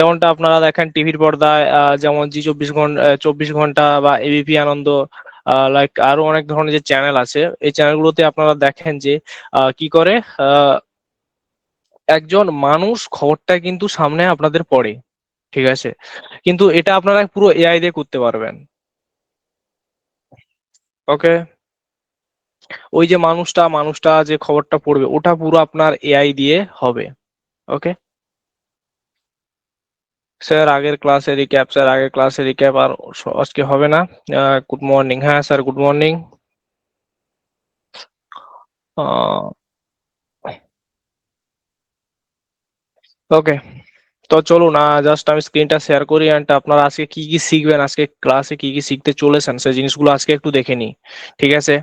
যেমনটা আপনারা দেখেন টিভির পর্দায়, যেমন জি 24 ঘন্টা, 24 ঘন্টা বা এবিপি আনন্দ, লাইক আরো অনেক ধরনের যে চ্যানেল আছে, এই চ্যানেলগুলোতে আপনারা দেখেন যে কি করে আহ, একজন মানুষ খবরটা কিন্তু সামনে আপনাদের পড়ে, ঠিক আছে, কিন্তু এটা আপনারা পুরো এআই দিয়ে করতে পারবেন। ওকে, ওই যে মানুষটা মানুষটা যে খবরটা পড়বে ওটা পুরো আপনার এআই দিয়ে হবে। ওকে স্যার, আগের ক্লাসে রিক্যাপ, স্যার আগের ক্লাসে রিক্যাপ আর আজকে হবে না। গুড মর্নিং, হ্যাঁ স্যার, গুড মর্নিং। ওকে, তো চলুন জাস্ট আমি স্ক্রিনটা শেয়ার করি, অ্যান্ড আপনারা আজকে কি কি শিখবেন, আজকে ক্লাসে কি কি শিখতে চলেছেন সেই জিনিসগুলো আজকে একটু দেখে নিই, ঠিক আছে।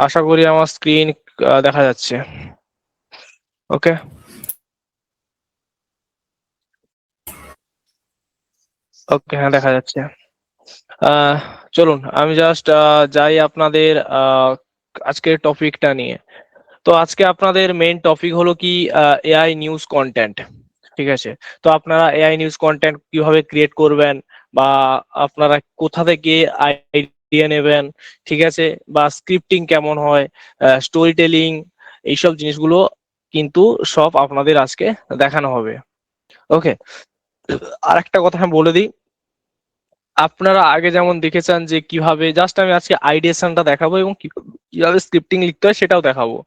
আশা করি আমার স্ক্রিন দেখা যাচ্ছে। ওকে, ওকে, হ্যাঁ দেখা যাচ্ছে। আহ চলুন আমি জাস্ট যাই আপনাদের আজকের টপিকটা নিয়ে। তো আজকে আপনাদের মেইন টপিক হলো কি, এআই নিউজ কন্টেন্ট, ঠিক আছে। তো আপনারা এআই নিউজ কন্টেন্ট কিভাবে ক্রিয়েট করবেন, বা আপনারা কোথা থেকে আইডিয়া নেবেন, ঠিক আছে, বা স্ক্রিপ্টিং কেমন হয়, স্টোরি টেলিং, এইসব জিনিসগুলো কিন্তু সব আপনাদের আজকে দেখানো হবে। ওকে, আর একটা কথা আমি বলে দিই, আপনারা আগে যেমন দেখেছেন যে কিভাবে, জাস্ট আমি আজকে আইডিয়েশনটা দেখাবো এবং কিভাবে স্ক্রিপ্টিং লিখতে হয় সেটাও দেখাবো,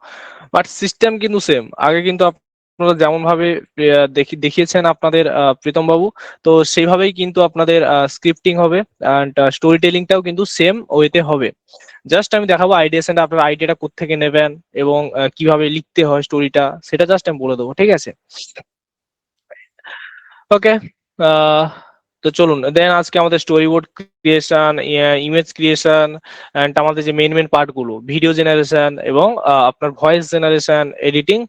বাট সিস্টেম কিন্তু সেম। আগে কিন্তু আপনারা যেমন ভাবে দেখিয়েছেন আপনাদের প্রীতম বাবু, তো সেইভাবেই কিন্তু আপনাদের স্ক্রিপ্টিং হবে, অ্যান্ড স্টোরি টেলিংটাও কিন্তু সেম ওয়েতে হবে। জাস্ট আমি দেখাবো আইডিয়েশনটা, আপনার আইডিয়াটা কোত্থেকে নেবেন এবং কিভাবে লিখতে হয় স্টোরিটা, সেটা জাস্ট আমি বলে দেবো, ঠিক আছে। ওকে, আহ তো চলুন দেন আজকে আমাদের story board creation, image creation, and আমাদের যে মেন মেন পার্ট গুলো, ভিডিও জেনারেশন এবং আপনার ভয়েস জেনারেশন, এডিটিং,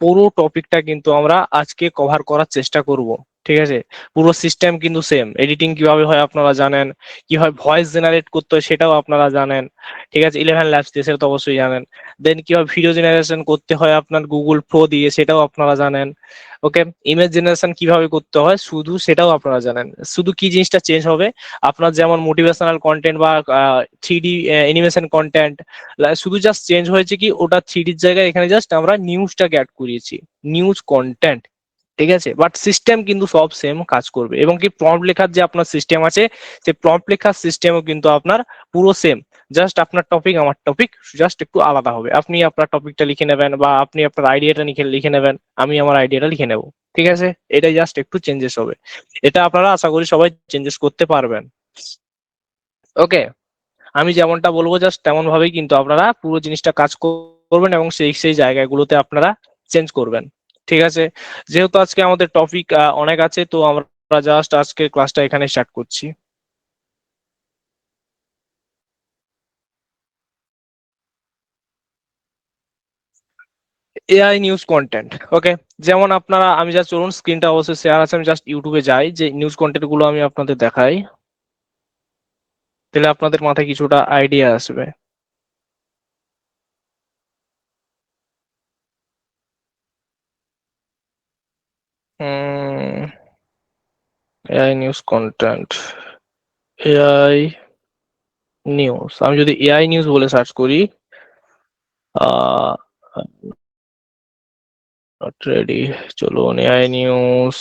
পুরো টপিকটা কিন্তু আমরা আজকে কভার করার চেষ্টা করব, ঠিক আছে। পুরো সিস্টেম কিন্তু সেম, এডিটিং কিভাবে হয় আপনারা জানেন, কিভাবে ভয়েস জেনারেট করতে হয় সেটাও আপনারা জানেন, ঠিক আছে, 11 ল্যাবস দিয়ে সেটা তো অবশ্যই জানেন। দেন কিভাবে ভিডিও জেনারেশন করতে হয় আপনার গুগল ফ্লো দিয়ে সেটাও আপনারা জানেন। ওকে, ইমেজ জেনারেশন কিভাবে করতে হয় শুধু সেটাও আপনারা জানেন। শুধু কি জিনিসটা চেঞ্জ হবে, আপনার যেমন মোটিভেশনাল কন্টেন্ট বা 3D অ্যানিমেশন কন্টেন্ট, শুধু জাস্ট চেঞ্জ হয়েছে কি, ওটা 3Dর জায়গায় এখানে জাস্ট আমরা নিউজটাকে অ্যাড করিয়েছি, নিউজ কন্টেন্ট, ঠিক আছে, বাট সিস্টেম কিন্তু সব সেম কাজ করবে। এবং কি প্রম্পট লেখার যে আপনার সিস্টেম আছে, সেই প্রম্পট লেখার সিস্টেমও কিন্তু আপনার পুরো সেম। জাস্ট আপনার টপিক আমার টপিক জাস্ট একটু আলাদা হবে, আপনি আপনার টপিকটা লিখে নেবেন বা আপনি আপনার আইডিয়াটা লিখে লিখে নেবেন, আমি আমার আইডিয়াটা লিখে নেব, ঠিক আছে। এটাই জাস্ট একটু চেঞ্জেস হবে, এটা আপনারা আশা করি সবাই চেঞ্জেস করতে পারবেন। ওকে, আমি যেমনটা বলবো জাস্ট তেমন ভাবেই কিন্তু আপনারা পুরো জিনিসটা কাজ করবেন এবং সেই সেই জায়গাগুলোতে আপনারা চেঞ্জ করবেন, ঠিক আছে। যেহেতু আজকে আমাদের টপিক অনেক আছে, তো আমরা জাস্ট আজকে ক্লাসটা এখানে স্টার্ট করছি। এআই নিউজ কন্টেন্ট, ওকে। যেমন আপনারা, আমি জাস্ট চলুন স্ক্রিনটা অবশ্যই শেয়ার আছে, আমি জাস্ট ইউটিউবে যাই যে নিউজ কন্টেন্ট গুলো আমি আপনাদের দেখাই, তাহলে আপনাদের মাথায় কিছুটা আইডিয়া আসবে। AI news content, AI news, আমি যদি এআই নিউজ বলে সার্চ করি, আহ নট রেডি, চলুন এআই নিউজ,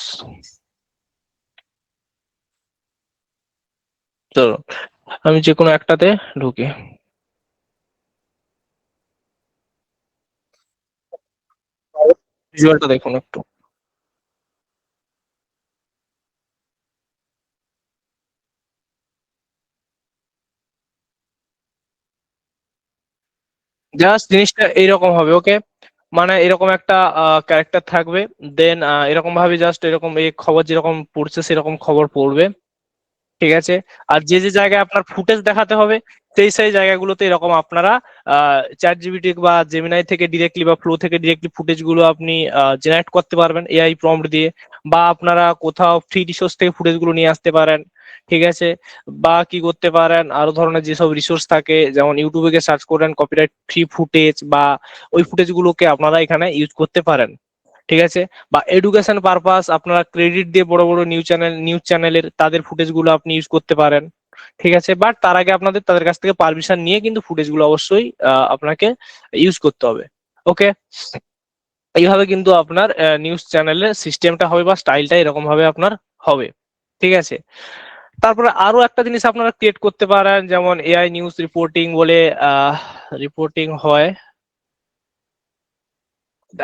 চলো আমি যে কোনো একটাতে ঢুকি। ভিজুয়ালটা দেখুন একটু, জাস্ট জিনিসটা এইরকম হবে, ওকে। মানে এরকম একটা ক্যারেক্টার থাকবে, দেন এরকম ভাবে জাস্ট এরকম এই খবর যেরকম পড়ছে সেরকম খবর পড়বে, ঠিক আছে। আর যে যে জায়গায় আপনার ফুটেজ দেখাতে হবে সেই সেই জায়গাগুলোতে এরকম আপনারা চ্যাট জিপিটি বা জেমিনাই থেকে ডিরেক্টলি বা ফ্লো থেকে ডিরেক্টলি ফুটেজ গুলো আপনি জেনারেট করতে পারবেন এআই প্রম্পট দিয়ে, বা আপনারা কোথাও ফ্রি রিসোর্স থেকে ফুটেজ গুলো নিয়ে আসতে পারেন। ঠিক আছে। বা কি করতে পারেন, আরো ধরনের যেসব রিসোর্স থাকে যেমন ইউটিউবে গিয়ে সার্চ করেন কপিরাইট ফ্রি ফুটেজ, বা ওই ফুটেজ গুলোকে আপনারা এখানে ইউজ করতে পারেন। ঠিক আছে। বা এডুকেশন পারপাস আপনারা ক্রেডিট দিয়ে বড় বড় নিউজ চ্যানেলের তাদের ফুটেজ গুলো আপনি ইউজ করতে পারেন। ঠিক আছে। বাট তার আগে আপনাদের তাদের কাছ থেকে পারমিশন নিয়ে কিন্তু ফুটেজ গুলো অবশ্যই আপনাকে ইউজ করতে হবে। ওকে। এইভাবে কিন্তু আপনার নিউজ চ্যানেলের সিস্টেমটা হবে বা স্টাইলটা এরকম ভাবে আপনার হবে। ঠিক আছে। তারপরে আরো একটা জিনিস আপনারা ক্রিয়েট করতে পারেন, যেমন এআই নিউজ রিপোর্টিং বলে রিপোর্টিং হয়।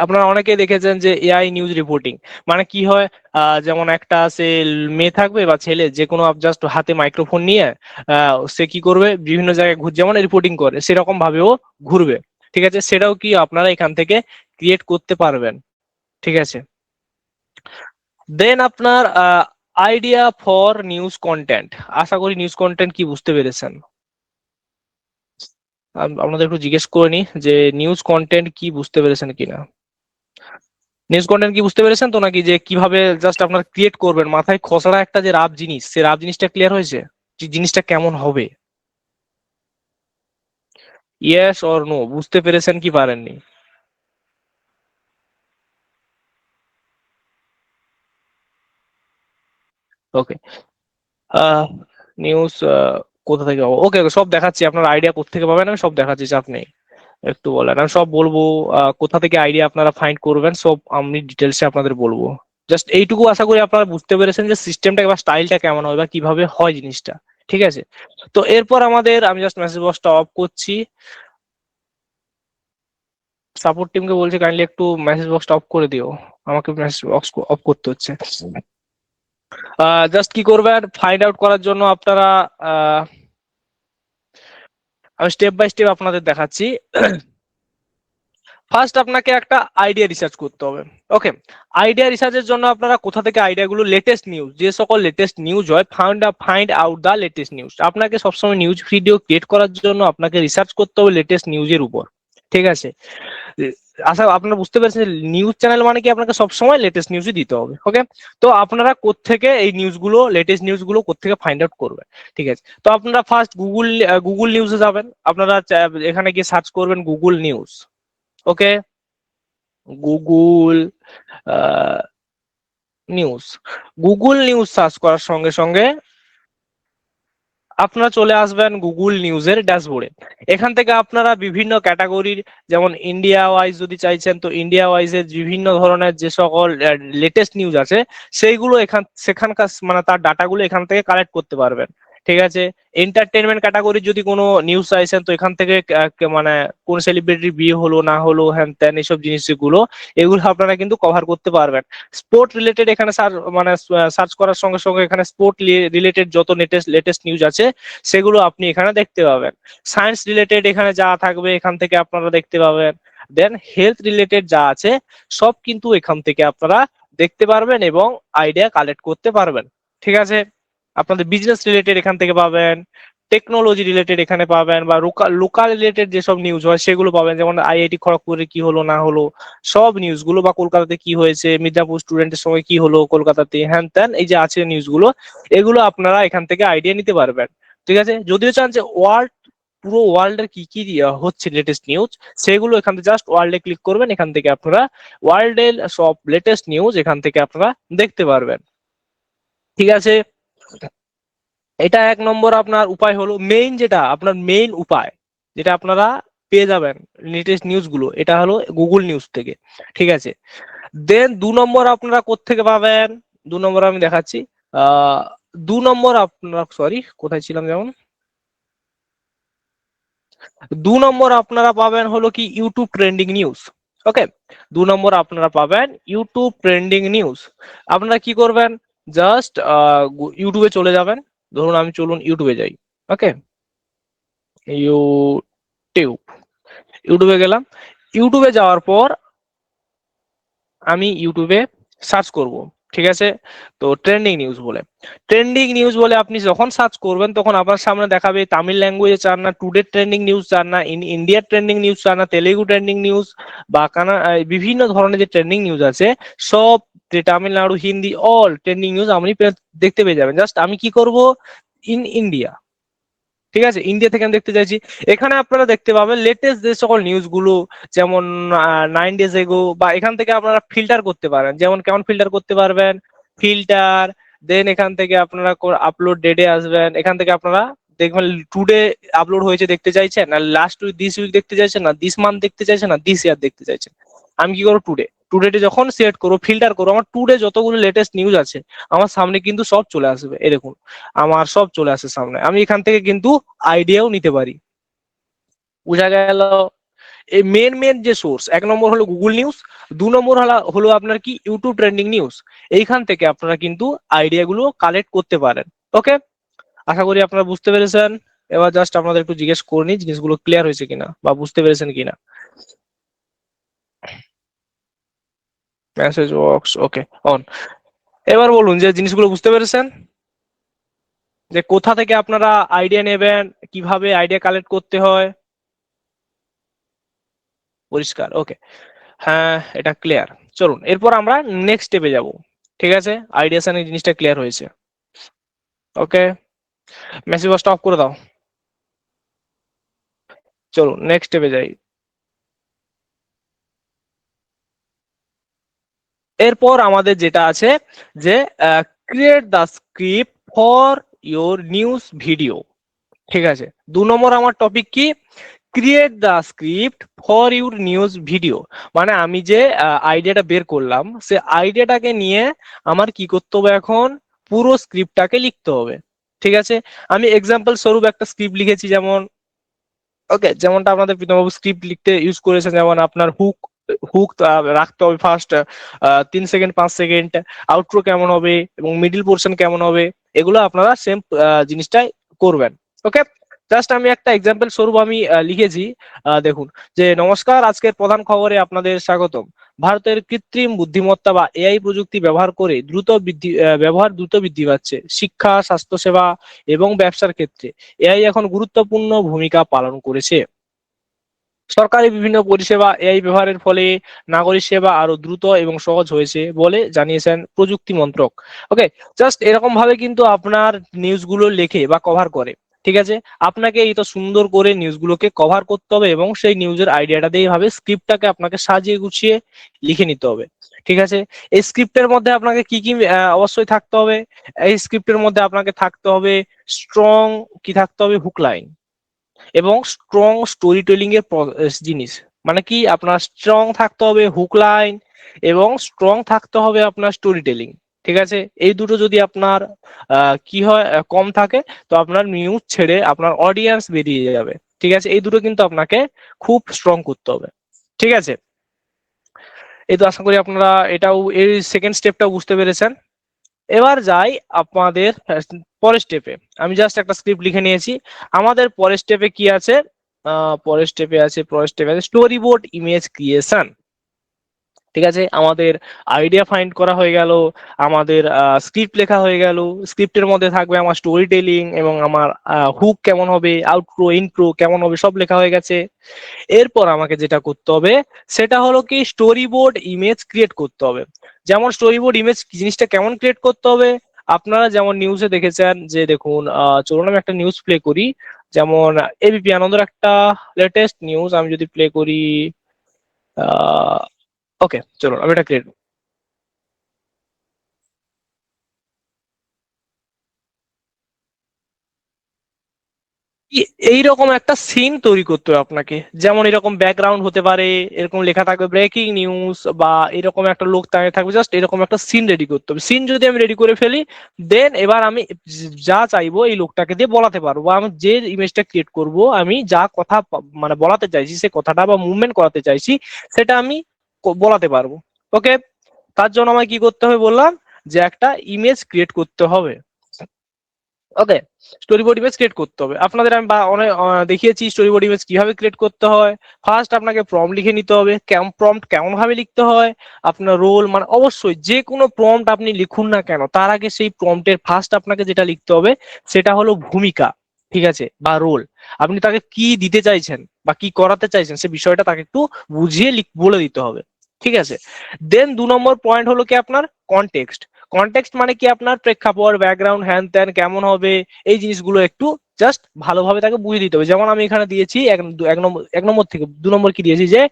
আপনারা অনেকেই দেখেছেন যে এআই নিউজ রিপোর্টিং মানে কি হয়, যেমন একটা সে মেয়ে থাকবে বা ছেলে যে কোনো জাস্ট হাতে মাইক্রোফোন নিয়ে সে কি করবে, বিভিন্ন জায়গায় যেমন রিপোর্টিং করে সেরকম ভাবেও ঘুরবে। ঠিক আছে। সেটাও কি আপনারা এখান থেকে ক্রিয়েট করতে পারবেন। ঠিক আছে। দেন আপনার আইডিয়া ফর নিউজ কন্টেন্ট। আশা করি নিউজ কন্টেন্ট কি বুঝতে পেরেছেন। আপনাদের একটু জিজ্ঞেস করে নি যে নিউজ কন্টেন্ট কি বুঝতে পেরেছেন কিনা। নিউজ কন্টেন্ট কি বুঝতে পেরেছেন তো, নাকি যে কিভাবে জাস্ট আপনার ক্রিয়েট করবেন, মাথায় খসড়া একটা যে রাফ জিনিস, সে রাফ জিনিসটা ক্লিয়ার হয়েছে, যে জিনিসটা কেমন হবে। ইয়েস অর নো, বুঝতে পেরেছেন কি পারেননি। ওকে। নিউজ কোথা থেকে পাবো, ওকে ওকে, সব দেখাচ্ছি, আপনার আইডিয়া কোথা থেকে পাবেন আমি সব দেখাচ্ছি, চাপ নেই। একটু বলেন, আমি সব বলবো। কোথা থেকে আইডিয়া আপনারা ফাইন্ড করবেন সব আমি ডিটেলসে আপনাদের বলবো। জাস্ট এইটুকু আশা করি আপনারা বুঝতে পেরেছেন যে সিস্টেমটা বা স্টাইলটা কেমন হয় বা কিভাবে হয় জিনিসটা। ঠিক আছে। তো এরপর আমাদের, আমি জাস্ট মেসেজ বক্সটা অফ করছি। সাপোর্ট টিমকে বলছি কাইন্ডলি একটু মেসেজ বক্সটা অফ করে দিও, আমাকে মেসেজ বক্স অফ করতে হচ্ছে। জাস্ট কি করবেন ফাইন্ড আউট করার জন্য আপনারা, আহ, আমি স্টেপ বাই স্টেপ আপনাদের দেখাচ্ছি। ফার্স্ট আপনাকে একটা আইডিয়া রিসার্চ করতে হবে। ওকে। আইডিয়া রিসার্চের জন্য আপনারা কোথা থেকে আইডিয়া গুলো, লেটেস্ট নিউজ, যে সকল লেটেস্ট নিউজ হয়, find out the latest news. আপনাকে সবসময় নিউজ ভিডিও ক্রিয়েট করার জন্য আপনাকে রিসার্চ করতে হবে লেটেস্ট নিউজের উপর। ঠিক আছে। আশা আপনারা বুঝতে পেরেছেন, নিউজ চ্যানেল মানে কি আপনাকে সবসময় লেটেস্ট নিউজই দিতে হবে। ওকে। তো আপনারা কোত্থেকে এই নিউজগুলো, লেটেস্ট নিউজগুলো কোত্থেকে ফাইন্ড আউট করবেন। ঠিক আছে। তো আপনারা ফার্স্ট গুগল নিউজে যাবেন, আপনারা এখানে গিয়ে সার্চ করবেন Google news. Okay. Google news, Google news search করার সঙ্গে সঙ্গে আপনারা চলে আসবেন গুগল নিউজের ড্যাশবোর্ডে। এখান থেকে আপনারা বিভিন্ন ক্যাটাগরির, যেমন ইন্ডিয়া ওয়াইজ যদি চাইছেন তো ইন্ডিয়া ওয়াইজ এর বিভিন্ন ধরনের যে সকল লেটেস্ট নিউজ আছে সেইগুলো সেখানকার মানে তার ডাটাগুলো এখান থেকে কালেক্ট করতে পারবেন। ঠিক আছে। এন্টারটেনমেন্ট ক্যাটাগরির যদি কোনো নিউজ চাইছেন তো এখান থেকে মানে কোন সেলিব্রিটির বিয়ে হলো না হলো হ্যান ত্যান এইসব জিনিসগুলো, এগুলো আপনারা কিন্তু কভার করতে পারবেন। স্পোর্ট রিলেটেড এখানে মানে সার্চ করার সঙ্গে সঙ্গে এখানে স্পোর্ট রিলেটেড যত লেটেস্ট নিউজ আছে সেগুলো আপনি এখানে দেখতে পাবেন। সায়েন্স রিলেটেড এখানে যা থাকবে এখান থেকে আপনারা দেখতে পাবেন। দেন হেলথ রিলেটেড যা আছে সব কিন্তু এখান থেকে আপনারা দেখতে পারবেন এবং আইডিয়া কালেক্ট করতে পারবেন। ঠিক আছে। আপনাদের বিজনেস রিলেটেড এখান থেকে পাবেন, টেকনোলজি রিলেটেড এখানে পাবেন, বা লোকাল রিলেটেড যেসব নিউজ হয় সেগুলো পাবেন, যেমন আইআইটি খড়গপুরে কি হলো না হলো সব নিউজগুলো, বা কলকাতাতে কি হয়েছে, মির্জাপুর স্টুডেন্টের সঙ্গে কি হলো কলকাতাতে, হ্যান ত্যান এই যে আছে নিউজগুলো, এগুলো আপনারা এখান থেকে আইডিয়া নিতে পারবেন। ঠিক আছে। যদিও চান যে পুরো ওয়ার্ল্ডের কি কি হচ্ছে লেটেস্ট নিউজ, সেগুলো এখান থেকে জাস্ট ওয়ার্ল্ডে ক্লিক করবেন, এখান থেকে আপনারা ওয়ার্ল্ডের সব লেটেস্ট নিউজ এখান থেকে আপনারা দেখতে পারবেন। ঠিক আছে। এটা এক নম্বর আপনার উপায় হলো, মেইন যেটা আপনার মেইন উপায় যেটা আপনারা পেয়ে যাবেন লেটেস্ট নিউজ গুলো, এটা হলো গুগল নিউজ থেকে। ঠিক আছে। দেন 2 নম্বর আপনারা কোত্থেকে পাবেন, 2 নম্বর আমি দেখাচ্ছি। আহ 2 নম্বর আপনারা, সরি কোথায় ছিলাম, যেমন 2 নম্বর আপনারা পাবেন হলো কি ইউটিউব ট্রেন্ডিং নিউজ। ওকে। 2 নম্বর আপনারা পাবেন ইউটিউব ট্রেন্ডিং নিউজ। আপনারা কি করবেন, জাস্ট ইউটিউবে চলে যাবেন। ধরুন আমি চলুন ইউটিউবে যাই। ওকে। ইউটিউব, ইউটিউবে গেলাম। ইউটিউবে যাওয়ার পর আমি ইউটিউবে সার্চ করব। ঠিক আছে। তো ট্রেন্ডিং নিউজ বলে আপনি যখন সার্চ করবেন তখন আপনার সামনে দেখাবে তামিল ল্যাঙ্গুয়েজে চান না, টুডে ট্রেন্ডিং নিউজ চান না, ইন্ডিয়ার ট্রেন্ডিং নিউজ চান না, তেলেগু ট্রেন্ডিং নিউজ বা বিভিন্ন ধরনের যে ট্রেন্ডিং নিউজ আছে সব, যে Tamil Nadu, Hindi, all trending news আপনি দেখতে পেয়ে যাবেন। জাস্ট আমি কি করব, ইন ইন্ডিয়া, ঠিক আছে, ইন্ডিয়া থেকে আমি দেখতে চাইছি। এখানে আপনারা দেখতে পাবেন লেটেস্ট যে সকল নিউজ গুলো, যেমন 9 days এগো, বা এখান থেকে আপনারা ফিল্টার করতে পারেন। যেমন কেমন ফিল্টার করতে পারবেন, ফিল্টার, দেন এখান থেকে আপনারা আপলোড ডেটে আসবেন, এখান থেকে আপনারা দেখবেন টুডে আপলোড হয়েছে দেখতে চাইছেন, না লাস্ট উইক, দিস উইক দেখতে চাইছেন, না দিস মান্থ দেখতে চাইছেন, না দিস ইয়ার দেখতে চাইছেন। আমি কি করবো, টুডে যখন সিলেক্ট করবো, ফিল্টার করবো, আমার টুডে যতগুলো লেটেস্ট নিউজ আছে আমার সামনে কিন্তু সব চলে আসবে। এই দেখুন আমার সব চলে আসে সামনে, আমি এখান থেকে কিন্তু আইডিয়াও নিতে পারি। বোঝা গেল? এই মেন যে সোর্স, 1 নম্বর হলো গুগল নিউজ, 2 নম্বর হলো আপনার কি ইউটিউব ট্রেন্ডিং নিউজ। এইখান থেকে আপনারা কিন্তু আইডিয়া গুলো কালেক্ট করতে পারেন। ওকে, আশা করি আপনারা বুঝতে পেরেছেন। এবার জাস্ট আপনাদের একটু জিজ্ঞেস করে নিই জিনিসগুলো ক্লিয়ার হয়েছে কিনা বা বুঝতে পেরেছেন কিনা। Message box okay on. এবার বলুন যে জিনিসগুলো বুঝতে পেরেছেন, যে কোথা থেকে আপনারা আইডিয়া নেবেন, কিভাবে আইডিয়া কালেক্ট করতে হয়। পরিষ্কার? ওকে, হ্যাঁ এটা ক্লিয়ার। চলুন এরপর আমরা নেক্সট স্টেপে যাব। ঠিক আছে, আইডিয়া এই জিনিসটা ক্লিয়ার হয়েছে। ওকে, মেসেজ বক্সটা অফ করে দাও। চলুন নেক্সট স্টেপে যাই। এরপর আমাদের যেটা আছে যে create the script for your news video. ঠিক আছে, 2 নম্বর আমার টপিক কি, create the script for your news video. মানে আমি যে আইডিয়াটা বের করলাম সে আইডিয়াটাকে নিয়ে আমার কি করতে হবে, এখন পুরো স্ক্রিপ্টটাকে লিখতে হবে। ঠিক আছে, আমি এক্সাম্পল স্বরূপ একটা স্ক্রিপ্ট লিখেছি, যেমন ওকে, যেমনটা আপনাদের প্রীতমবাবু স্ক্রিপ্ট লিখতে ইউজ করেছেন, যেমন আপনার হুক হুক রাখতে হবে ফার্স্ট 3 সেকেন্ড 5 সেকেন্ড, আউটরো কেমন হবে এবং মিডিল পোর্শন কেমন হবে, এগুলো আপনারা সেম জিনিসটাই করবেন। ওকে, জাস্ট আমি একটা এক্সাম্পল স্বরূপ আমি লিখেছি, দেখুন, যে নমস্কার, আজকের প্রধান খবরে আপনাদের স্বাগতম। ভারতের কৃত্রিম বুদ্ধিমত্তা বা এআই প্রযুক্তি ব্যবহার দ্রুত বৃদ্ধি পাচ্ছে শিক্ষা, স্বাস্থ্যসেবা এবং ব্যবসার ক্ষেত্রে। এআই এখন গুরুত্বপূর্ণ ভূমিকা পালন করেছে। সরকারি বিভিন্ন পরিষেবা এআই ব্যবহারের ফলে নাগরিক সেবা আরো দ্রুত এবং সহজ হয়েছে বলে জানিয়েছেন প্রযুক্তি মন্ত্রক। ওকে, জাস্ট এরকম ভাবে কিন্তু আপনার নিউজগুলো লেখে বা কভার করে। ঠিক আছে, আপনাকে এই তো সুন্দর করে নিউজগুলোকে কভার করতে হবে এবং সেই নিউজের আইডিয়াটা দিয়ে ভাবে স্ক্রিপ্টটাকে আপনাকে সাজিয়ে গুছিয়ে লিখে নিতে হবে। ঠিক আছে, এই স্ক্রিপ্টের মধ্যে আপনাকে কি কি অবশ্যই থাকতে হবে, এই স্ক্রিপ্টের মধ্যে আপনাকে থাকতে হবে স্ট্রং, কি থাকতে হবে, হুক লাইন এবং স্ট্রং স্টোরি টেলিং এর জিনিস। মানে কি, আপনার স্ট্রং থাকতে হবে হুক লাইন এবং স্ট্রং থাকতে হবে আপনার স্টোরি টেলিং। ঠিক আছে, এই দুটো যদি আপনার কি হয় কম থাকে, তো আপনার নিউজ ছেড়ে আপনার অডিয়েন্স বেরিয়ে যাবে। ঠিক আছে, এই দুটো কিন্তু আপনাকে খুব স্ট্রং করতে হবে। ঠিক আছে, এই তো আশা করি আপনারা এটাও, এই সেকেন্ড স্টেপটাও বুঝতে পেরেছেন। এবার যাই আপনাদের পরের স্টেপে। আমি জাস্ট একটা স্ক্রিপ্ট লিখে নিয়েছি। আমাদের পরের স্টেপে কি আছে, পরের স্টেপে আছে স্টোরি বোর্ড ইমেজ ক্রিয়েশন। ঠিক আছে, আমাদের আইডিয়া ফাইন্ড করা হয়ে গেল, আমাদের স্ক্রিপ্ট লেখা হয়ে গেল, স্ক্রিপ্টের মধ্যে থাকবে আমার স্টোরি টেলিং এবং আমার হুক কেমন হবে, আউটরো ইন্ট্রো কেমন হবে, সব লেখা হয়ে গেছে। এরপর আমাকে যেটা করতে হবে সেটা হলো কি স্টোরি বোর্ড ইমেজ ক্রিয়েট করতে হবে। যেমন স্টোরি বোর্ড ইমেজ জিনিসটা কেমন ক্রিয়েট করতে হবে, আপনারা যেমন নিউজে দেখেছেন, যে দেখুন চলুন আমি একটা নিউজ প্লে করি, যেমন এবিপি আনন্দের একটা লেটেস্ট নিউজ আমি যদি প্লে করি, ওকে চলুন আমি এটা ক্রিয়েট, এইরকম একটা সিন তৈরি করতে হবে আপনাকে। যেমন এরকম ব্যাকগ্রাউন্ড হতে পারে, এরকম লেখা থাকবে ব্রেকিং নিউজ, বা এরকম একটা লোক দাঁড়িয়ে থাকবে, জাস্ট এরকম একটা সিন রেডি করতে হবে। সিন যদি আমি রেডি করে ফেলি, দেন এবার আমি যা চাইবো এই লোকটাকে দিয়ে বলাতে পারবো, আমি যে ইমেজটা ক্রিয়েট করব, আমি যা কথা মানে বলাতে চাইছি, সে কথাটা বা মুভমেন্ট করাতে চাইছি, সেটা আমি বলাতে পারবো। ওকে, তার জন্য আমায় কি করতে হবে বললাম, যে একটা ইমেজ ক্রিয়েট করতে হবে। ওকে, স্টোরি বোর্ড ইমেজ ক্রিয়েট করতে হবে আপনাদের। আমি অনেক দেখিয়েছি স্টোরি বোর্ড ইমেজ কিভাবে ক্রিয়েট করতে হয়। ফার্স্ট আপনাকে প্রম্পট লিখে নিতে হবে। প্রম্পট কেমন ভাবে লিখতে হয়, আপনার রোল মানে অবশ্যই যে কোনো প্রম্পট আপনি লিখুন না কেন, তার আগে সেই প্রম্পটের ফার্স্ট আপনাকে যেটা লিখতে হবে সেটা হলো ভূমিকা, ঠিক আছে, বা রোল। আপনি তাকে কি দিতে চাইছেন বা কি করাতে চাইছেন সে বিষয়টা তাকে একটু বুঝিয়ে বলে দিতে হবে, ঠিক আছে। দেন 2 নম্বর পয়েন্ট হলো কি আপনার কনটেক্সট। কনটেক্সট মানে কি আপনার প্রেক্ষাপট, ব্যাকগ্রাউন্ড, হ্যান ত্যান কেমন হবে, এই জিনিসগুলো একটু জাস্ট ভালোভাবে তাকে বুঝিয়ে দিতে হবে। যেমন আমি এখানে দিয়েছি এক নম্বর থেকে 2 নম্বর কি দিয়েছি, যে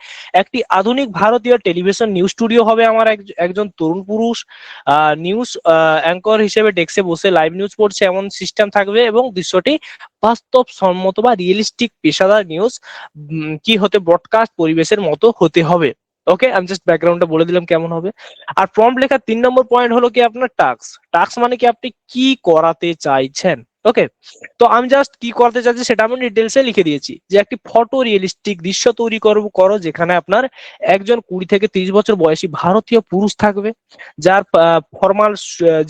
একটি আধুনিক ভারতীয় টেলিভিশন নিউজ স্টুডিও হবে আমার একজন তরুণ পুরুষ নিউজ অ্যাঙ্কর হিসেবে ডেস্কে বসে লাইভ নিউজ পড়ছে এমন সিস্টেম থাকবে, এবং দৃশ্যটি বাস্তবসম্মত বা রিয়েলিস্টিক পেশাদার নিউজ কি হতে ব্রডকাস্ট পরিবেশের মতো হতে হবে। ওকে, আমি জাস্ট ব্যাকগ্রাউন্ডটা বলে দিলাম কেমন হবে। আর প্রম্পট লেখার 3 নম্বর পয়েন্ট হলো কি আপনার টাস্ক। টাস্ক মানে কি আপনি কি করাতে চাইছেন। ওকে, তো আমি জাস্ট কি করতে চাইছি সেটা আমি ডিটেলসে লিখে দিয়েছি, যে একটি ফটো রিয়েলিস্টিক দৃশ্য তৈরি করো যেখানে আপনার একজন 20 থেকে 30 বছর বয়সী ভারতীয় পুরুষ থাকবে, যার ফর্মাল,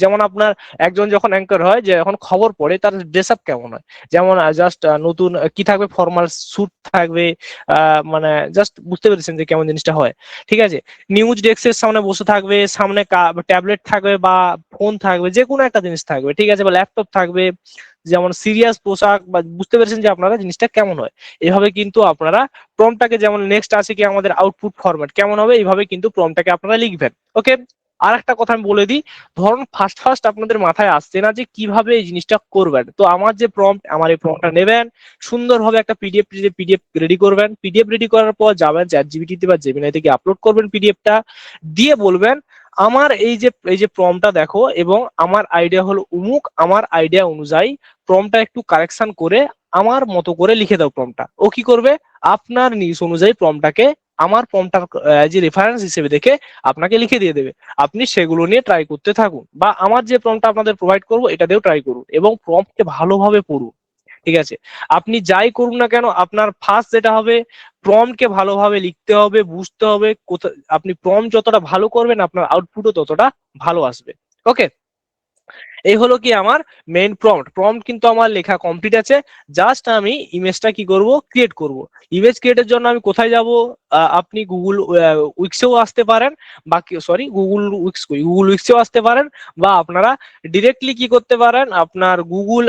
যেমন আপনার একজন যখন অ্যাঙ্কর হয়, যে যখন খবর পড়ে তার ড্রেস আপ কেমন হয়, যেমন জাস্ট নতুন কি থাকবে, ফর্মাল স্যুট থাকবে, মানে জাস্ট বুঝতে পেরেছেন যে কেমন জিনিসটা হয়, ঠিক আছে। নিউজ ডেস্কের সামনে বসে থাকবে, সামনে ট্যাবলেট থাকবে বা ফোন থাকবে, যে কোনো একটা জিনিস থাকবে, ঠিক আছে, বা ল্যাপটপ থাকবে, যেমন সিরিয়াস পোশাক, বা বুঝতে পেরেছেন যে আপনারা জিনিসটা কেমন হয়। এভাবে কিন্তু আপনারা প্রম্পটটাকে, যেমন নেক্সট আছে কি আমাদের আউটপুট ফরম্যাট কেমন হবে, এইভাবে কিন্তু প্রম্পটটাকে আপনারা লিখবেন। ওকে, আর একটা কথা আমি বলে দিই, ধরুন ফার্স্ট ফার্স্ট আপনাদের মাথায় আসছে না যে কিভাবে এই জিনিসটা করবেন, তো আমার যে প্রম্পট, আমার এই প্রম্পটটা নেবেন, সুন্দরভাবে একটা পিডিএফ রেডি করবেন। পিডিএফ রেডি করার পর যাবেন চ্যাট জিপিটিতে বা জেমিনাই থেকে আপলোড করবেন পিডিএফটা, দিয়ে বলবেন আমার এই যে প্রম্পটটা দেখো, এবং আমার আইডিয়া হলো উমুক, আমার আইডিয়া অনুযায়ী প্রম্পটটা একটু কারেকশন করে আমার মতো করে লিখে দাও প্রম্পটটা। ও কি করবে, আপনার নিজ অনুযায়ী প্রম্পটটাকে আমার প্রম্পটটা যে রেফারেন্স হিসেবে দেখে আপনাকে লিখে দিয়ে দেবে। আপনি সেগুলো নিয়ে ট্রাই করতে থাকুন, বা আমার যে প্রম্পটটা আপনাদের প্রোভাইড করবো এটা দিয়েও ট্রাই করুন, এবং প্রম্পটকে ভালোভাবে পড়ুন, ঠিক আছে। আপনি যাই করুন না কেন, আপনার ফার্স্ট যেটা হবে, প্রম্পটকে ভালোভাবে লিখতে হবে, বুঝতে হবে কোথায়। আপনি প্রম্পট যতটা ভালো করবেন আপনার আউটপুটও ততটা ভালো আসবে। ওকে, এই হলো কি আমার মেইন প্রম্পট। প্রম্পট কিন্তু আমার লেখা কমপ্লিট আছে, জাস্ট আমি ইমেজটা কি করব, ক্রিয়েট করব। ইমেজ ক্রিয়েটের জন্য আমি কোথায় যাব, আপনি গুগল উইক্সেও আসতে পারেন, বা সরি গুগল উইক্সেও আসতে পারেন, বা আপনারা ডিরেক্টলি কি করতে পারেন, আপনার গুগল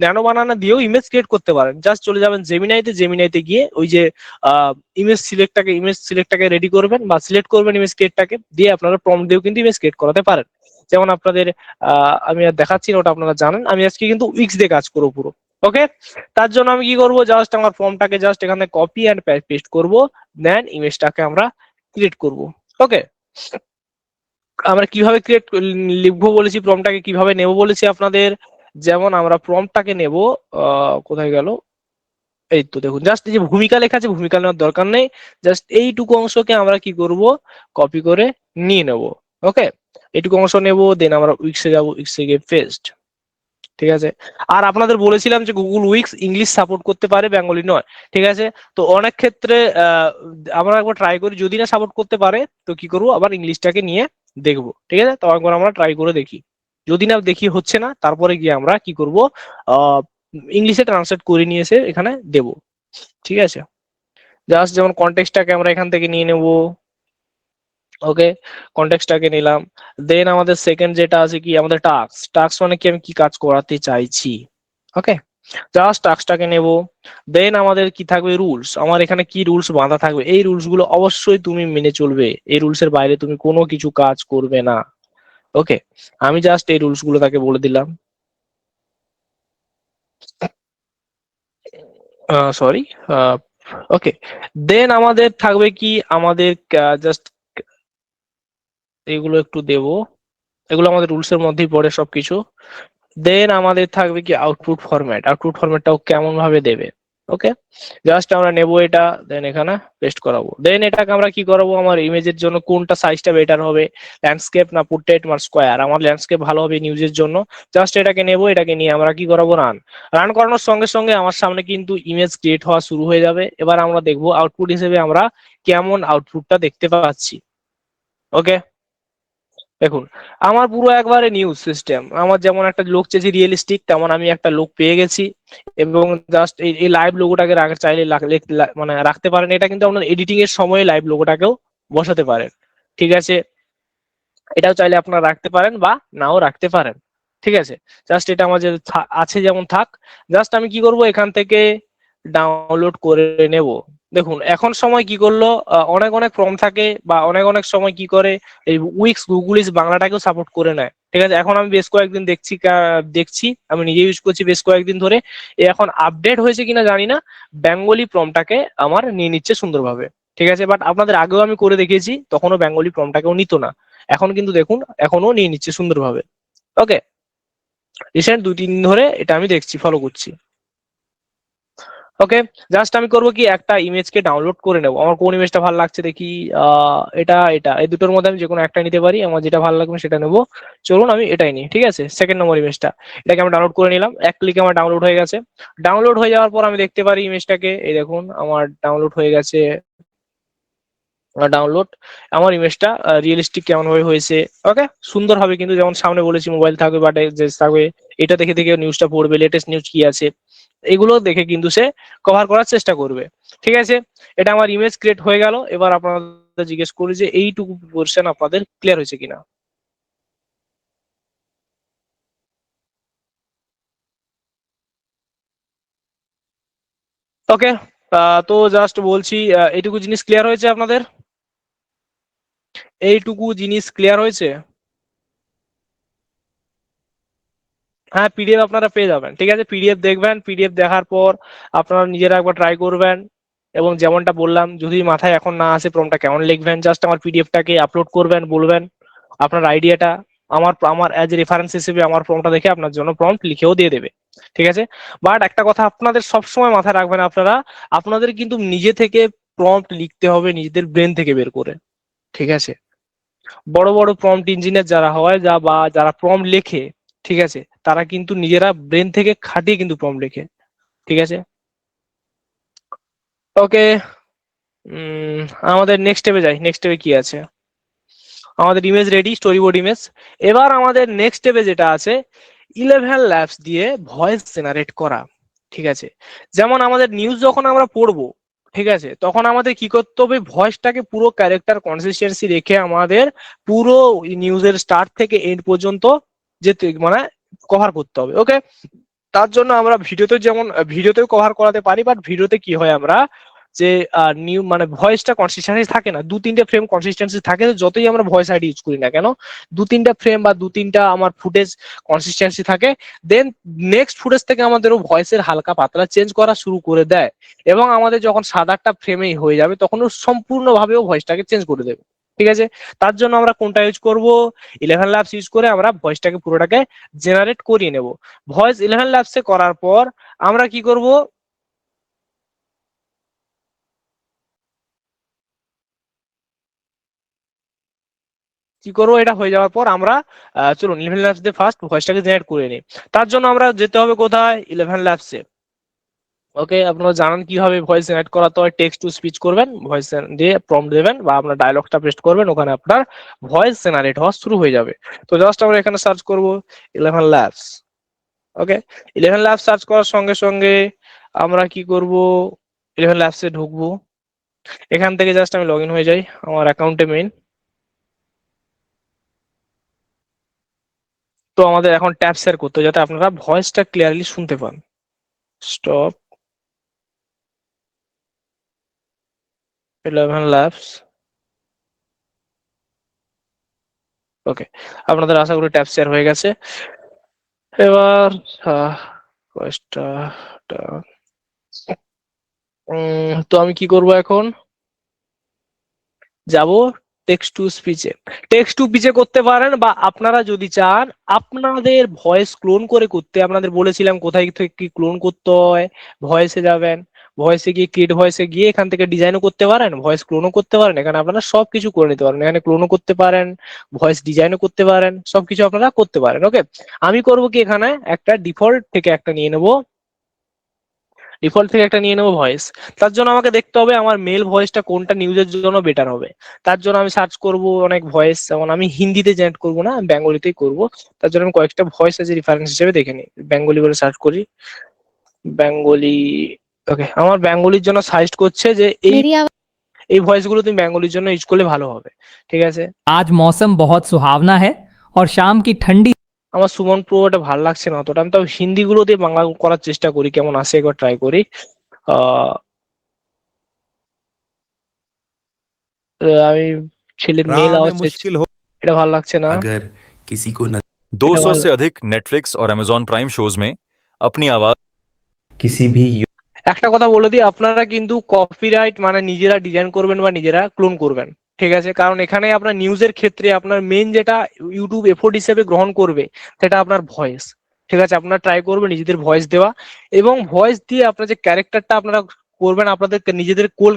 ন্যানো বানানা দিয়েও ইমেজ ক্রিয়েট করতে পারেন। জাস্ট চলে যাবেন জেমিনাইতে গিয়ে ওই যে ইমেজ সিলেক্টটাকে রেডি করবেন বা সিলেক্ট করবেন ইমেজ ক্রিয়েটটাকে, দিয়ে আপনারা প্রম্পট দিয়েও কিন্তু ইমেজ ক্রিয়েট করাতে পারেন। যেমন আপনাদের আমি আর দেখাচ্ছি না, ওটা আপনারা জানেন। আমি আজকে কিন্তু উইক্স দিয়ে কাজ করবো পুরো। ওকে, তার জন্য আমি কি করব, জাস্ট আমার ফর্মটাকে জাস্ট এখানে কপি অ্যান্ড পেস্ট করব, দেন ইমেজটাকে আমরা ক্রিয়েট করব। ওকে, আমরা কিভাবে লিখবো বলেছি, প্রম্পটটাকে কিভাবে নেব বলেছি আপনাদের। যেমন আমরা প্রম্পটটাকে নেব, কোথায় গেল, এই তো দেখুন, জাস্ট এই যে ভূমিকা লেখা আছে, ভূমিকা নেওয়ার দরকার নেই। জাস্ট এইটুকু অংশকে আমরা কি করব, কপি করে নিয়ে নেব। ওকে, এইটুকু অংশ নেব, দেন আমরা উইক্সে যাব, উইক্সে গিয়ে পেস্ট, ঠিক আছে। আর আপনাদের বলেছিলাম যে গুগল উইক্স ইংলিশ সাপোর্ট করতে পারে, বেঙ্গলি নয়, ঠিক আছে। তো অনেক ক্ষেত্রে আমরা একবার ট্রাই করি, যদি না সাপোর্ট করতে পারে তো কি করবো, আবার ইংলিশটাকে নিয়ে দেখবো, ঠিক আছে। তো একবার আমরা ট্রাই করে দেখি, যদি না দেখি হচ্ছে না, তারপরে গিয়ে আমরা কি করব, আহ ইংলিশে ট্রান্সলেট করে নিয়ে এসে এখানে দেব, ঠিক আছে। জাস্ট যেমন কন্টেক্সটটাকে আমরা এখান থেকে নিয়ে নেব। ওকে, কন্টেক্সটটাকে নিলাম। দেন আমাদের সেকেন্ড যেটা আছে কি, আমাদের টাস্ক। টাস্ক মানে কি, আমি কি কাজ করাতে চাইছি। ওকে, জাস্ট টাস্কটাকে নেব। দেন আমাদের কি থাকবে, রুলস। আমার এখানে কি রুলস বাঁধা থাকবে, এই রুলস গুলো অবশ্যই তুমি মেনে চলবে, এই রুলস এর বাইরে তুমি কোনো কিছু কাজ করবে না। ওকে, আমি জাস্ট এই রুলস গুলো তাকে বলে দিলাম। সরি, ওকে। দেন আমাদের থাকবে কি, আমাদের জাস্ট এগুলো একটু দেব, এগুলো আমাদের রুলস এর মধ্যেই পড়ে সবকিছু। দেন আমাদের থাকবে কি আউটপুট ফরম্যাট, আউটপুট ফরম্যাটটাও কেমন ভাবে দেবে। ওকে, জাস্ট আমরা নেব এটা, দেন এখানে পেস্ট করাবো। দেন এটাকে আমরা কি করাবো, আমার ইমেজের জন্য কোনটা সাইজটা বেটার হবে, ল্যান্ডস্কেপ না পোর্ট্রেট না স্কোয়ার, আমার ল্যান্ডস্কেপ ভালো হবে নিউজের জন্য। জাস্ট এটাকে নেব, এটাকে নিয়ে আমরা কি করাবো, রান। রান করানোর সঙ্গে সঙ্গে আমার সামনে কিন্তু ইমেজ ক্রিয়েট হওয়া শুরু হয়ে যাবে। এবার আমরা দেখবো আউটপুট হিসেবে আমরা কেমন আউটপুটটা দেখতে পাচ্ছি। ওকে, দেখুন, আমার পুরো একবারে নিউজ সিস্টেম, আমার যেমন একটা লোক চেয়েছি রিয়েলিস্টিক, তেমন আমি একটা লোক পেয়ে গেছি। এবং জাস্ট এই লাইভ লোগোটাকে চাইলে মানে রাখতে পারেন। এটা কিন্তু আপনার এডিটিং এর সময় লাইভ লোগোটাকেও বসাতে পারেন। ঠিক আছে, এটাও চাইলে আপনারা রাখতে পারেন বা নাও রাখতে পারেন। ঠিক আছে, জাস্ট এটা আমার যে আছে যেমন থাক। জাস্ট আমি কি করব, এখান থেকে ডাউনলোড করে নেব। দেখুন এখন সময় কি করলো, অনেক অনেক ফর্ম থাকে বা অনেক অনেক সময় কি করে, এই উইক্স গুগলিস বাংলাটাকেও সাপোর্ট করে নেয়। ঠিক আছে, এখন আমি বেশ কয়েকদিন দেখছি, আমি নিজে ইউজ করছি বেশ কয়েকদিন ধরে। এখন আপডেট হয়েছে কিনা জানি না, বেঙ্গলি প্রমটাকে আমার নিয়ে নিচ্ছে সুন্দরভাবে। ঠিক আছে, বাট আপনাদের আগেও আমি করে দেখিয়েছি, তখনও বেঙ্গলি প্রমটাকেও নিত না। এখন কিন্তু দেখুন এখনো নিয়ে নিচ্ছে সুন্দরভাবে। ওকে, রিসেন্ট 2-3 দিন ধরে এটা আমি দেখছি, ফলো করছি। ওকে, জাস্ট আমি করবো কি, একটা ইমেজকে ডাউনলোড করে নেবো। আমার কোন ইমেজটা ভালো লাগছে দেখি, এটা এটা এই দুটোর মধ্যে আমি যে কোনো একটা নিতে পারি, আমার যেটা ভালো লাগবে সেটা নেবো। চলুন আমি এটাই নিই। ঠিক আছে, সেকেন্ড নম্বর ইমেজটা, এটাকে আমি ডাউনলোড করে নিলাম, এক ক্লিকে আমার ডাউনলোড হয়ে গেছে। ডাউনলোড হয়ে যাওয়ার পর আমি দেখতে পারি ইমেজটাকে, এই দেখুন আমার ডাউনলোড হয়ে গেছে। ডাউনলোড, আমার ইমেজটা রিয়েলিস্টিক কেমন ভাবে হয়েছে। ওকে, সুন্দর হবে কিন্তু, যেমন সামনে বলেছি মোবাইল থাকবে বা যে থাকবে, এটা দেখে দেখে নিউজটা পড়বে, লেটেস্ট নিউজ কি আছে এগুলো দেখে কিন্তু সে কভার করার চেষ্টা করবে। ঠিক আছে, এটা আমার ইমেজ ক্রিয়েট হয়ে গেল। এবার আপনাদের জিজ্ঞেস করি যে এইটুকু পোর্শন আপনাদের ক্লিয়ার হয়েছে কিনা। ওকে, তো জাস্ট বলছি, এইটুকু জিনিস ক্লিয়ার হয়েছে আপনাদের, এইটুকু জিনিস ক্লিয়ার হয়েছে। হ্যাঁ, পিডিএফ আপনারা পেয়ে যাবেন। ঠিক আছে, পিডিএফ দেখবেন, পিডিএফ দেখার পর আপনারা নিজেরা একবার ট্রাই করবেন। এবং যেমনটা বললাম, যদি মাথায় এখন না আসে প্রমটা কেমন লিখবেন, জাস্ট আমার পিডিএফটাকে আপলোড করবেন, বলবেন আপনার আইডিয়াটা, আমার আমার অ্যাজ রেফারেন্স হিসেবে আমার প্রমটা দেখে আপনার জন্য প্রম্পট লিখেও দিয়ে দেবে। ঠিক আছে, বাট একটা কথা আপনাদের সবসময় মাথায় রাখবেন, আপনারা আপনাদের কিন্তু নিজে থেকে প্রম্পট লিখতে হবে, নিজেদের ব্রেন থেকে বের করে। ঠিক আছে, বড় বড় প্রম্পট ইঞ্জিনিয়ার যারা হয় বা যারা প্রম্পট লেখে, ঠিক আছে, তারা কিন্তু নিজেরা ব্রেন থেকে খাটিয়ে কিন্তু প্রম্পট লেখে। ঠিক আছে, ওকে। উম আমাদের নেক্সট স্টেপে যাই, নেক্সট স্টেপে কি আছে। আমাদের image ready, story board image. এবার আমাদের নেক্সট স্টেপে যেটা আছে, 11 labs দিয়ে ভয়েস জেনারেট করা। ঠিক আছে, যেমন আমাদের নিউজ যখন আমরা পড়বো, ঠিক আছে, তখন আমাদের কি করতে হবে, ভয়েসটাকে পুরো ক্যারেক্টার কনসিস্টেন্সি রেখে আমাদের পুরো নিউজের স্টার্ট থেকে এন্ড পর্যন্ত যেতে মানে কভার করতে হবে। ওকে, তার জন্য আমরা ভিডিওতে যেমন ভিডিওতেও কভার করাতে পারি, বাট ভিডিওতে কি হয়, আমরা যে নিউ মানে ভয়েসটা কনসিস্টেন্সি থাকে না, 2-3টে ফ্রেম কনসিস্টেন্সি থাকে, যতই আমরা ভয়েস আইডি ইউজ করি না কেন, 2-3টা ফ্রেম বা 2-3টা আমার ফুটেজ কনসিস্টেন্সি থাকে। দেন নেক্সট ফুটেজ থেকে আমাদেরও ভয়েসের হালকা পাতলা চেঞ্জ করা শুরু করে দেয়। এবং আমাদের যখন 7-8টা ফ্রেমেই হয়ে যাবে, তখন ও সম্পূর্ণভাবেও ভয়েসটাকে চেঞ্জ করে দেবে। ঠিক আছে, তার জন্য আমরা কোনটা ইউজ করব, 11 labs ইউজ করে আমরা ভয়েসটাকে পুরোটাকে জেনারেট করিয়ে নেব। ভয়েস 11 labs করার পর আমরা কি করব, এটা হয়ে যাওয়ার পর আমরা চলুন 11 labs দিয়ে ফার্স্ট ভয়েসটাকে জেনারেট করে নিই। তার জন্য আমরা যেতে হবে কোথায়, 11 labs-এ। ওকে, আপনারা জানেন কিভাবে ভয়েস জেনারেট করাতে হয়, টেক্সট টু স্পিচ করবেন, ভয়েস দিয়ে প্রম্পট দেবেন বা আপনার ডায়লগটা পেস্ট করবেন, ওখানে আপনার ভয়েস জেনারেট হওয়া শুরু হয়ে যাবে। তো জাস্ট আমরা এখানে সার্চ করব 11 labs। ওকে, 11 labs সার্চ করার সঙ্গে সঙ্গে আমরা কি করব, 11 labs-এ ঢুকবো। এখান থেকে জাস্ট আমি লগ ইন হয়ে যাই আমার অ্যাকাউন্টে মেইন। তো আমাদের এখন ট্যাব শেয়ার করতে হবে, যাতে আপনারা ভয়েসটা ক্লিয়ারলি শুনতে পান। Stop 11 labs। ওকে, আপনাদের আশা করি ট্যাব শেয়ার হয়ে গেছে। এবার ভয়েসটা তো আমি কি করব এখন, যাব টেক্সট টু স্পিচে। টেক্সট টু স্পিচে করতে পারেন, বা আপনারা যদি চান আপনাদের ভয়েস ক্লোন করে করতে, আপনাদের বলেছিলাম কোথায় থেকে কি ক্লোন করতে হয়। ভয়েসে যাবেন, ভয়েসে গিয়ে ক্রিয়েট ভয়েসে গিয়ে এখান থেকে ডিজাইনও করতে পারেন, ভয়েস ক্লোনও করতে পারেন। এখানে আপনারা সবকিছু করে নিতে পারেন, এখানে ক্লোনও করতে পারেন, ভয়েস ডিজাইনও করতে পারেন, সবকিছু আপনারা করতে পারেন। ওকে, আমি করব কি, এখানে একটা ডিফল্ট থেকে একটা নিয়ে নেব, ডিফল্ট থেকে একটা নিয়ে নেবো ভয়েস। তার জন্য আমাকে দেখতে হবে আমার মেল ভয়েসটা কোনটা নিউজের জন্য বেটার হবে। তার জন্য আমি সার্চ করব অনেক ভয়েস, যেমন আমি হিন্দিতে জেনারেট করবো না, আমি বেঙ্গলিতেই করব। তার জন্য আমি কয়েকটা ভয়েস আছে রেফারেন্স হিসেবে দেখে নিই, বেঙ্গলি বলে সার্চ করি, বেঙ্গলি। ওকে, আমার বেঙ্গলির জন্য সাজেস্ট করছে যে এই मेरी आवाज এই ভয়েস গুলো তুমি বেঙ্গলির জন্য ইউজ করলে ভালো হবে। ঠিক আছে, आज मौसम बहुत सुहावना है और शाम की ठंडी আমার সুমন প্রো এটা ভালো লাগছে না অতটা, আমি তো হিন্দি গুলো দিয়ে বাংলা করার চেষ্টা করি, কেমন আসে একবার ট্রাই করি। আহ আমি ছেলের মেল राह में আওয়াজ मुश्किल हो এটা भाলো লাগছে না। अगर किसी को न 200 से अधिक नेटफ्लिक्स और अमेजॉन प्राइम शोज में अपनी आवाज किसी भी একটা কথা বলে দিই, আপনারা কিন্তু কপিরাইট মানে নিজেরা ডিজাইন করবেন বা নিজেরা ক্লোন করবেন, ঠিক আছে? কারণ এখানে আপনার নিউজের ক্ষেত্রে আপনার মেন যেটা ইউটিউব এফোর্ট হিসেবে গ্রহণ করবে সেটা আপনার ভয়েস। ঠিক আছে, আপনারা ট্রাই করবেন নিজেদের ভয়েস দেওয়া, এবং ভয়েস দিয়ে আপনার যে ক্যারেক্টারটা আপনারা করবেন, আপনাদের নিজেদের কোন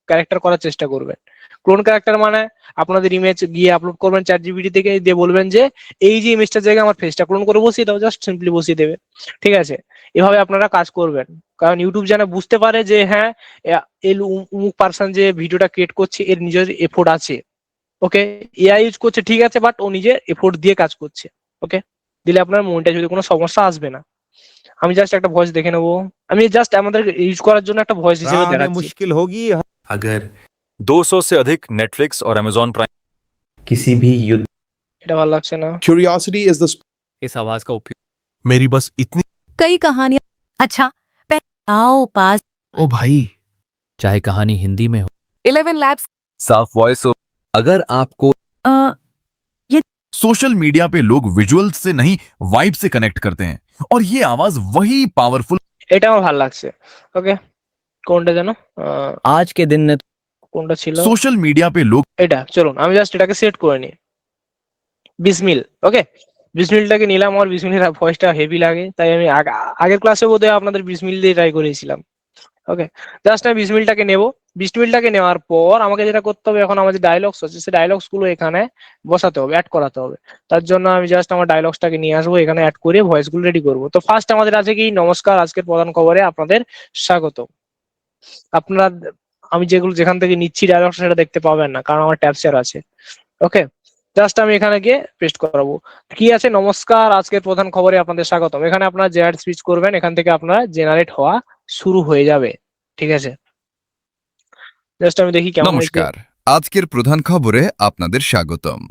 ক্যারেক্টার করার চেষ্টা করবেন। ক্লোন ক্যারেক্টার মানে আপনাদের ইমেজ গিয়ে আপলোড করবেন চ্যাট জিপিটি থেকে, দিয়ে বলবেন যে এই যে ইমেজটার জায়গায় আমার ফেসটা ক্লোন করে বসিয়ে দাও, জাস্ট সিম্পলি বসিয়ে দেবে। ঠিক আছে, এভাবে আপনারা কাজ করবেন, কারণ ইউটিউব যেন বুঝতে পারে যে হ্যাঁ এই উমুক পার্সন যে ভিডিওটা ক্রিয়েট করছে এর নিজের এফোর্ট আছে। ওকে, এআই ইউজ করছে ঠিক আছে, বাট ও নিজের এফোর্ট দিয়ে কাজ করছে। ওকে, দিলে আপনার মনটা যদি কোনো সমস্যা আসবে না। আমি জাস্ট একটা ভয়েস দেখে নেবো, আমি জাস্ট আমাদের ইউজ করার জন্য একটা ভয়েস হিসেবে राह में দেখাচ্ছি। मुश्किल होगी अगर 200 से अधिक नेटफ्लिक्स और अमेजॉन प्राइम किसी भी युद्ध এটা ভালো লাগছে না। Curiosity is the इस आवाज का उपयोग मेरी बस इतनी कई कहानियां। अच्छा, आओ पास ओ भाई चाहे कहानी हिंदी में हो 11 लैब्स। साफ वॉइस अगर आपको सोशल मीडिया पे लोग विजुअल से नहीं वाइब से कनेक्ट करते हैं और ये आवाज वही पावरफुल এটা আমার ভালো লাগছে। ওকে, কোনটা যেন आज के दिन ने কোনটা ছিল, सोशल मीडिया पे लोग এটা চলুন আমি জাস্ট এটাকে সেট করে নিই, বিসমিল। ওকে, বিসমিলটাকে নিলাম, আমার বিসমিলের ভয়েসটা হেভি লাগে, তাই আমি আগের ক্লাসে বোধহয় আপনাদের বিসমিল দিয়ে ট্রাই করেছিলাম। ওকে, জাস্ট আমি বিসমিলটাকে নেব। বিসমিলটাকে নেওয়ার পর আমাকে যেটা করতে হবে, এখন আমার যে ডায়লগস আছে সেই ডায়লগস গুলো এখানে বসাতে হবে, অ্যাড করাতে হবে। তার জন্য আমি জাস্ট আমার ডায়লগসটাকে নিয়ে আসবো, এখানে অ্যাড করে ভয়েস গুলো রেডি করবো। তো ফার্স্ট আমাদের আছে কি, নমস্কার, আজকের প্রধান খবরে আপনাদের স্বাগত। আপনারা আমি যেখান থেকে নিচ্ছি ডায়লগটা সেটা দেখতে পাবেন না, কারণ আমার ট্যাব শেয়ার আছে। ওকে, জাস্ট আমি এখানে গিয়ে পেস্ট করাবো। কি আছে, নমস্কার, আজকের প্রধান খবরে আপনাদের স্বাগতম। এখানে আপনারা জেনারেট স্পিচ করবেন, এখান থেকে আপনারা জেনারেট হওয়া শুরু হয়ে যাবে। ঠিক আছে, জাস্ট আমি দেখি কেমন হয়েছে। নমস্কার আজকের প্রধান খবরে আপনাদের স্বাগতম।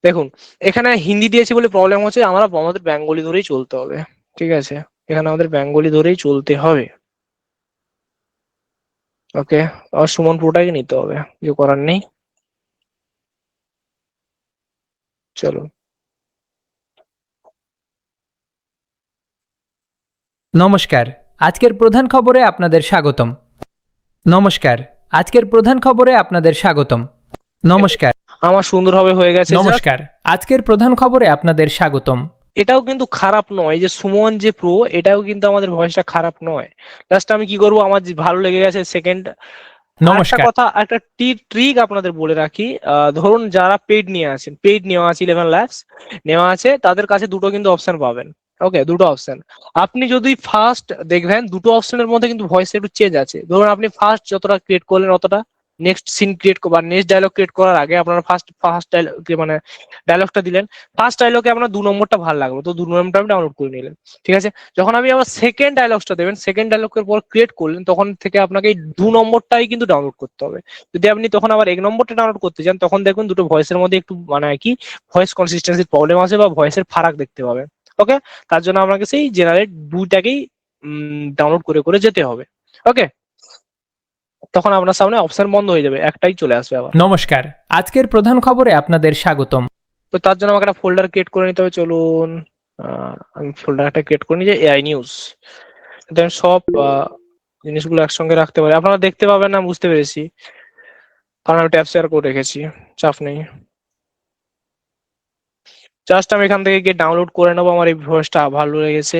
দেখুন, এখানে হিন্দি দিয়েছি বলে প্রবলেম হচ্ছে, আমাদের বেঙ্গলি ধরেই চলতে হবে। ঠিক আছে, এখানে আমাদের বেঙ্গলি ধরেই চলতে হবে। ওকে, আর সুমন প্রোটাকে নিতে হবে, কিছু করার নেই। চলো, নমস্কার, আজকের প্রধান খবরে আপনাদের স্বাগতম। নমস্কার, আজকের প্রধান খবরে আপনাদের স্বাগতম। নমস্কার, আমার সুন্দরভাবে হয়ে গেছে। নমস্কার, আজকের প্রধান খবরে আপনাদের স্বাগতম। এটাও কিন্তু খারাপ নয়, যে সুমন যে প্রো, এটাও কিন্তু আমাদের ভয়েসটা খারাপ নয়। জাস্ট আমি কি করবো, আমার যে ভালো লেগে গেছে সেকেন্ড। একটা নমস্কার, কথা, একটা ট্রিক আপনাদের বলে রাখি, ধরুন যারা পেইড নিয়ে আছেন, পেইড নেওয়া আছে 11 ল্যাবস নেওয়া আছে, তাদের কাছে দুটো কিন্তু অপশন পাবেন। ওকে, দুটো অপশন। আপনি যদি ফার্স্ট দেখবেন দুটো অপশনের মধ্যে কিন্তু ভয়েস একটু চেঞ্জ আছে। ধরুন আপনি ফার্স্ট যতটা ক্রিয়েট করলেন অতটা, নেক্সট সিন ক্রিয়েট বা নেক্সট ডায়লগ ক্রিয়েট করার আগে আপনারা ফার্স্ট ডায়লগ মানে ডায়লগটা দিলেন, ফার্স্ট ডায়লগে আপনার 2 নম্বরটা ভালো লাগলো, তো 2 নম্বরটা আপনি ডাউনলোড করে নিলেন। ঠিক আছে, যখন আপনি আবার সেকেন্ড ডায়লগটা দেবেন, সেকেন্ড ডায়লগের পর ক্রিয়েট করলেন, তখন থেকে আপনাকে এই 2 নম্বরটাই কিন্তু ডাউনলোড করতে হবে। যদি আপনি তখন আবার 1 নম্বরটা ডাউনলোড করতে চান, তখন দেখবেন দুটো ভয়েসের মধ্যে একটু মানে কি ভয়েস কনসিস্টেন্সির প্রবলেম আছে বা ভয়েসের ফারাক দেখতে পাবেন। ওকে, তার জন্য আপনাকে সেই জেনারেট দুইটাকেই ডাউনলোড করে করে যেতে হবে। ওকে, তখন আপনার সামনে অপশন বন্ধ হয়ে যাবে, একটাই চলে আসবে আবার। নমস্কার, আজকের প্রধান খবরে আপনাদের স্বাগতম। তো তার জন্য আমাকে একটা ফোল্ডার ক্রিয়েট করে নিতে হবে। চলুন আমি ফোল্ডার একটা ক্রিয়েট করে নিই, যে এআই নিউজ। দেন সব জিনিসগুলো একসঙ্গে রাখতে পারি, আপনারা দেখতে পাবেন না, বুঝতে পেরেছি, কারণ আমি ট্যাব শেয়ার করে রেখেছি, চাপ নেই। জাস্ট আমি এখান থেকে গিয়ে ডাউনলোড করে নেবো, আমার এই ভয়েসটা ভালো লেগেছে।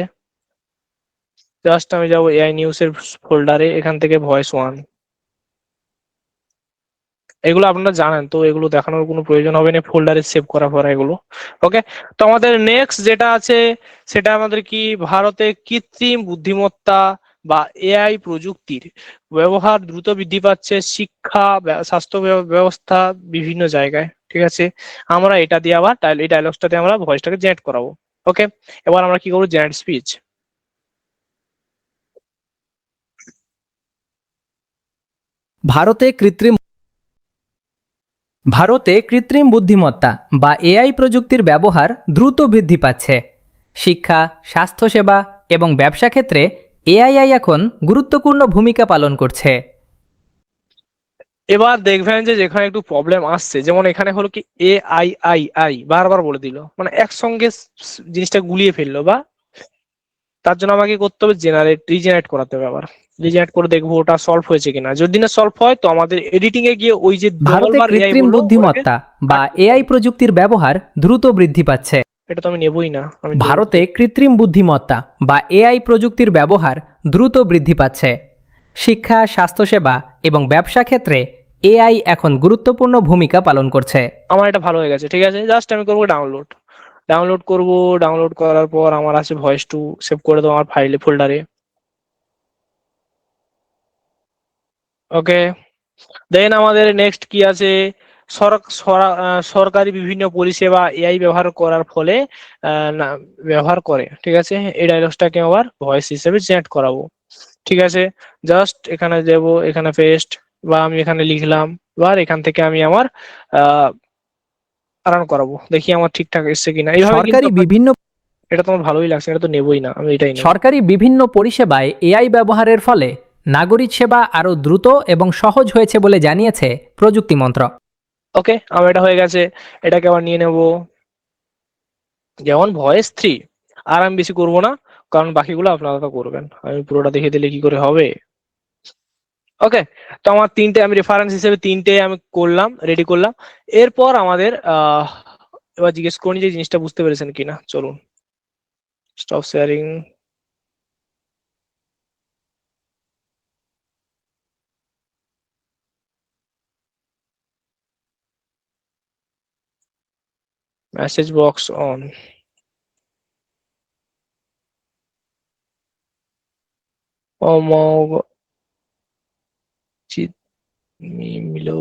জাস্ট আমি যাবো এআই নিউজ এর ফোল্ডারে, এখান থেকে ভয়েস 1। এগুলো আপনারা জানেন, তো এগুলো দেখানোর কোনো প্রয়োজন হবে না, ফোল্ডারে সেভ করা পড়া এগুলো। ওকে, তো আমাদের নেক্সট যেটা আছে সেটা আমাদের কি, ভারতে কৃত্রিম বুদ্ধিমত্তা বা এআই প্রযুক্তির ব্যবহার দ্রুত বৃদ্ধি পাচ্ছে শিক্ষা, স্বাস্থ্য ব্যবস্থা বিভিন্ন জায়গায়। ঠিক আছে, আমরা এটা দিয়ে আবার এই ডায়লগসটাতে আমরা ভয়েসটাকে জেনারেট করাবো। ওকে, এবার আমরা কি করবো, জেনারেট স্পিচ। ভারতে কৃত্রিম বুদ্ধিমত্তা বা এআই প্রযুক্তির ব্যবহার দ্রুত বৃদ্ধি পাচ্ছে। শিক্ষা, স্বাস্থ্যসেবা এবং ব্যবসা ক্ষেত্রে এআই এখন গুরুত্বপূর্ণ ভূমিকা পালন করছে। এবার দেখবেন যে যেখানে একটু প্রবলেম আসছে, যেমন এখানে হলো কি আই বারবার বলে দিল, মানে একসঙ্গে জিনিসটা গুলিয়ে ফেললো, বা তার জন্য আমাকে করতে হবে রিজেনারেট করাতে হবে। আবার রিজেনারেট করে দেখবো ওটা সলভ হয়েছে কিনা। যদি না সলভ হয় তো আমাদের এডিটিং এ গিয়ে ওই যে ভারতে মঙ্গলবার AI কৃত্রিম বললো, বুদ্ধিমত্তা বা এআই প্রযুক্তির ব্যবহার দ্রুত বৃদ্ধি পাচ্ছে। এটা তো আমি নেবই না। আমি ভারতে কৃত্রিম বুদ্ধিমত্তা বা এআই প্রযুক্তির ব্যবহার দ্রুত বৃদ্ধি পাচ্ছে। শিক্ষা, স্বাস্থ্যসেবা এবং ব্যবসা ক্ষেত্রে এআই এখন গুরুত্বপূর্ণ ভূমিকা পালন করছে। আমার এটা ভালো হয়ে গেছে। ঠিক আছে, জাস্ট আমি করবো ডাউনলোড করব। ডাউনলোড করার পর আমার আছে ভয়েস টু, সেভ করে দেবো আমার ফাইলে, ফোল্ডারে। ওকে, দেন আমাদের নেক্সট কি আছে, সরকারি বিভিন্ন পরিষেবা এআই ব্যবহার করার ফলে ব্যবহার করে। ঠিক আছে, এই ডায়লগসটাকে আবার ভয়েস হিসেবে জেনারেট করাবো। ঠিক আছে, জাস্ট এখানে দেব, এখানে পেস্ট, বা আমি এখানে লিখলাম, এবার এখান থেকে আমি আমার রান করাবো, দেখি আমার ঠিকঠাক এসছে কিনা। এইভাবে কিন্তু এটা তোমার ভালোই লাগছে, এটা তো নেবই না, আমি এটাই নেব। সরকারি বিভিন্ন পরিষেবায় এআই ব্যবহারের ফলে নাগরিক সেবা আরও দ্রুত এবং সহজ হয়েছে বলে জানিয়েছে প্রযুক্তি মন্ত্রক। ওকে, আমার এটা হয়ে গেছে। এটাকে আবার নিয়ে নেব যেমন ভয়েস 3। আর আমি বেশি করবো না, কারণ বাকিগুলো আপনারা তো করবেন, আমি পুরোটা দেখে দিলে কি করে হবে। ওকে, তো আমার তিনটে আমি রেফারেন্স হিসেবে তিনটে আমি করলাম, রেডি করলাম। এরপর আমাদের এবার জিজ্ঞেস করি যে জিনিসটা বুঝতে পেরেছেন কিনা। চলুন, stop sharing. Message box on. অমোঘ চিত মিলো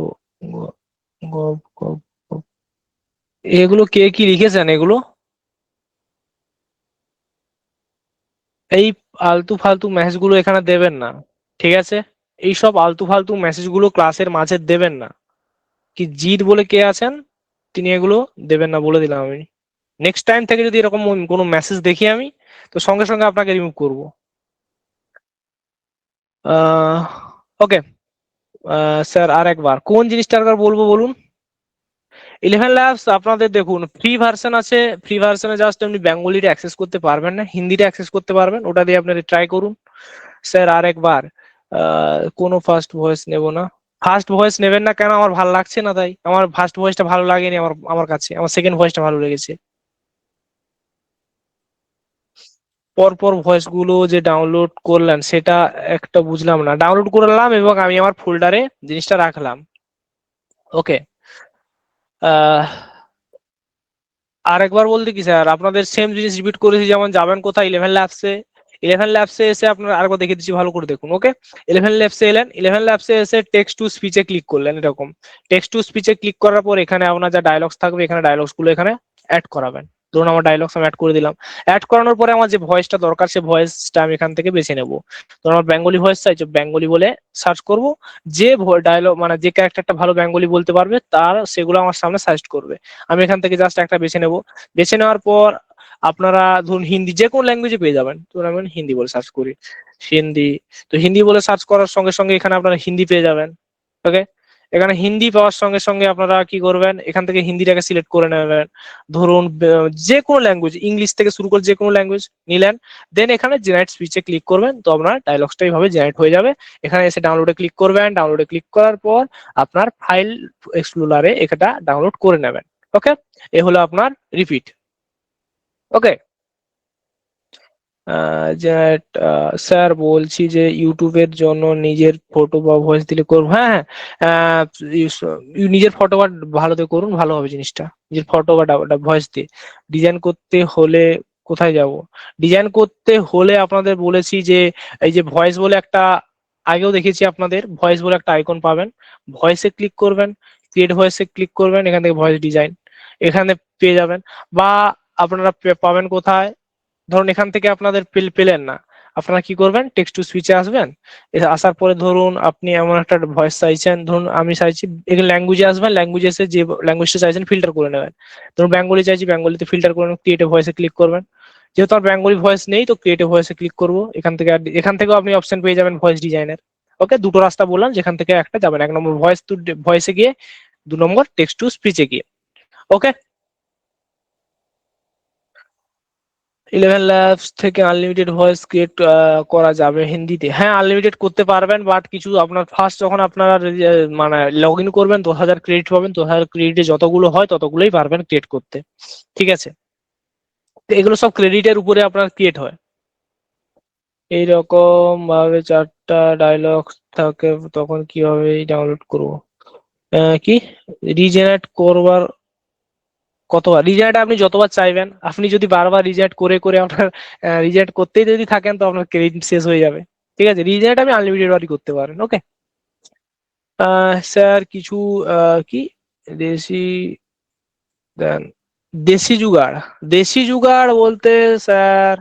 গব গব গব। এগুলো কে কি লিখেছেন এগুলো? এই আলতু ফালতু মেসেজ গুলো এখানে দেবেন না। ঠিক আছে, এইসব আলতু ফালতু মেসেজ গুলো ক্লাসের মাঝে দেবেন না। কি জিৎ বলে কে আছেন, তিনি এগুলো দেবেন না, বলে দিলাম আমি। নেক্সট টাইম থেকে যদি এরকম কোনো মেসেজ দেখি আমি, তো সঙ্গে সঙ্গে আপনাকে রিমুভ করবো। ওকে স্যার, আর একবার কোন জিনিসটা একবার বলবো বলুন। 11 ল্যাবস আপনাদের দেখুন ফ্রি ভার্সন আছে। ফ্রি ভার্সনে জাস্ট আপনি বেঙ্গলিটা অ্যাক্সেস করতে পারবেন না, হিন্দিটা অ্যাক্সেস করতে পারবেন, ওটা দিয়ে আপনারা ট্রাই করুন। স্যার আর একবার, কোনো ফার্স্ট ভয়েস নেব না। ফার্স্ট ভয়েস নেবেন না কেন? আমার ভালো লাগছে না, তাই আমার ফার্স্ট ভয়েসটা ভালো লাগেনি। আমার কাছে আমার সেকেন্ড ভয়েসটা ভালো লেগেছে। পরপর ভয়েস গুলো যে ডাউনলোড করলেন সেটা একটা বুঝলাম না। ডাউনলোড করলাম এবং আমি আমার ফোল্ডারে জিনিসটা রাখলাম। ওকে, আরেকবার বলতে কি স্যার, আপনাদের সেম জিনিস রিপিট করেছি। যেমন যাবেন কোথায়, 11 ল্যাবসে এসে আপনারা আরেকবার দেখে দিচ্ছি, ভালো করে দেখুন। ওকে, 11 ল্যাবসে এলেন, 11 ল্যাবসে এসে টেক্সট টু স্পিচে ক্লিক করলেন। এরকম টেক্সট টু স্পিচে ক্লিক করার পর এখানে আপনার যা ডায়লগস থাকবে, এখানে ডায়লগস গুলো এখানে অ্যাড করাবেন। ধরুন আমার ডায়লগস আমি অ্যাড করে দিলাম। অ্যাড করানোর পরে আমার যে ভয়েসটা দরকার, সে ভয়েসটা আমি এখান থেকে বেছে নেবো। ধরুন আমার বেঙ্গলি ভয়েস চাই, বেঙ্গলি বলে সার্চ করব। যে ডায়লগ মানে যে ক্যারেক্টারটা ভালো বেঙ্গলি বলতে পারবে তার সেগুলো আমার সামনে সাজেস্ট করবে। আমি এখান থেকে জাস্ট একটা বেছে নেব। বেছে নেওয়ার পর আপনারা ধরুন হিন্দি যে কোনো ল্যাঙ্গুয়েজে পেয়ে যাবেন। ধরুন আমি হিন্দি বলে সার্চ করি, হিন্দি। তো হিন্দি বলে সার্চ করার সঙ্গে সঙ্গে এখানে আপনারা হিন্দি পেয়ে যাবেন। ওকে, এখানে হিন্দি পাওয়ার সঙ্গে সঙ্গে আপনারা কি করবেন, এখান থেকে হিন্দিটাকে সিলেক্ট করে নেবেন। ধরুন যে কোনো ল্যাঙ্গুয়েজ, ইংলিশ থেকে শুরু করে যে কোনো ল্যাঙ্গুয়েজ নিলেন। দেন এখানে জেনারেট স্পিচে ক্লিক করবেন, তো আপনার ডায়লগসটা এইভাবে জেনারেট হয়ে যাবে। এখানে এসে ডাউনলোডে ক্লিক করবেন। ডাউনলোডে ক্লিক করার পর আপনার ফাইল এক্সপ্লোরারে এটা ডাউনলোড করে নেবেন। ওকে, এ হলো আপনার রিপিট। ওকে, স্যার বলছি যে ইউটিউবের জন্য নিজের ফটো বা ভয়েস দিলে করবো। হ্যাঁ হ্যাঁ, নিজের ফটো বা ভালোতে করুন, ভালো হবে জিনিসটা। নিজের ফটো বা ভয়েস দিয়ে ডিজাইন করতে হলে কোথায় যাব? ডিজাইন করতে হলে আপনাদের বলেছি যে এই যে ভয়েস বলে একটা, আগেও দেখেছি আপনাদের, ভয়েস বলে একটা আইকন পাবেন, ভয়েসে ক্লিক করবেন, ক্রিয়েট ভয়েসে ক্লিক করবেন, এখান থেকে ভয়েস ডিজাইন এখানে পেয়ে যাবেন। বা আপনারা পাবেন কোথায়, ধরুন এখান থেকে আপনাদের পেলেন না, আপনারা কি করবেন, টেক্সট টু স্পিচে আসবেন। আসার পরে ধরুন আপনি এমন একটা ভয়েস চাইছেন, ধরুন আমি চাইছি এখানে ল্যাঙ্গুয়েজে আসবেন, ল্যাঙ্গুয়েজে এসে যে ল্যাঙ্গুয়েজটা চাইছেন ফিল্টার করে নেবেন। ধরুন বেঙ্গলি চাইছি, বেঙ্গলিতে ফিল্টার করে ক্রিয়েটিভ ভয়েসে ক্লিক করবেন। যেহেতু আর বেঙ্গলি ভয়েস নেই তো ক্রিয়েটিভ ভয়েসে ক্লিক করবো এখান থেকে। এখান থেকেও আপনি অপশন পেয়ে যাবেন ভয়েস ডিজাইনের। ওকে, দুটো রাস্তা বললাম যেখান থেকে একটা যাবেন, 1 নম্বর ভয়েস টু ভয়েসে গিয়ে, 2 নম্বর টেক্সট টু স্পিচে গিয়ে। ওকে, 11 labs থেকে আনলিমিটেড ভয়েস ক্রিয়েট করা যাবে হিন্দিতে? হ্যাঁ, আনলিমিটেড করতে পারবেন, বাট কিছু আপনার ফার্স্ট যখন আপনারা মানে লগ ইন করবেন 10,000 ক্রেডিট পাবেন, 10,000 ক্রেডিটে যতগুলো হয় ততগুলোই পারবেন ক্রিয়েট করতে। ঠিক আছে, তো এগুলো সব ক্রেডিটের উপরে আপনার ক্রিয়েট হয়। এইরকম ভাবে 4টা ডায়লগ থাকে, তখন কিভাবে ডাউনলোড করবো? কি রিজেনারেট করবার কতবার? রিজেনারেট আপনি যতবার চাইবেন, আপনি যদি বারবার রিজেনারেট করে করে আপনার রিজেনারেট করতেই যদি থাকেন তো আপনার ক্রেডিট শেষ হয়ে যাবে। ঠিক আছে, রিজেনারেট আপনি আনলিমিটেড বারই করতে পারেন। ওকে, স্যার কিছু কি দেশি দেন? দেশি জুগাড়, দেশি জুগাড় বলতে স্যার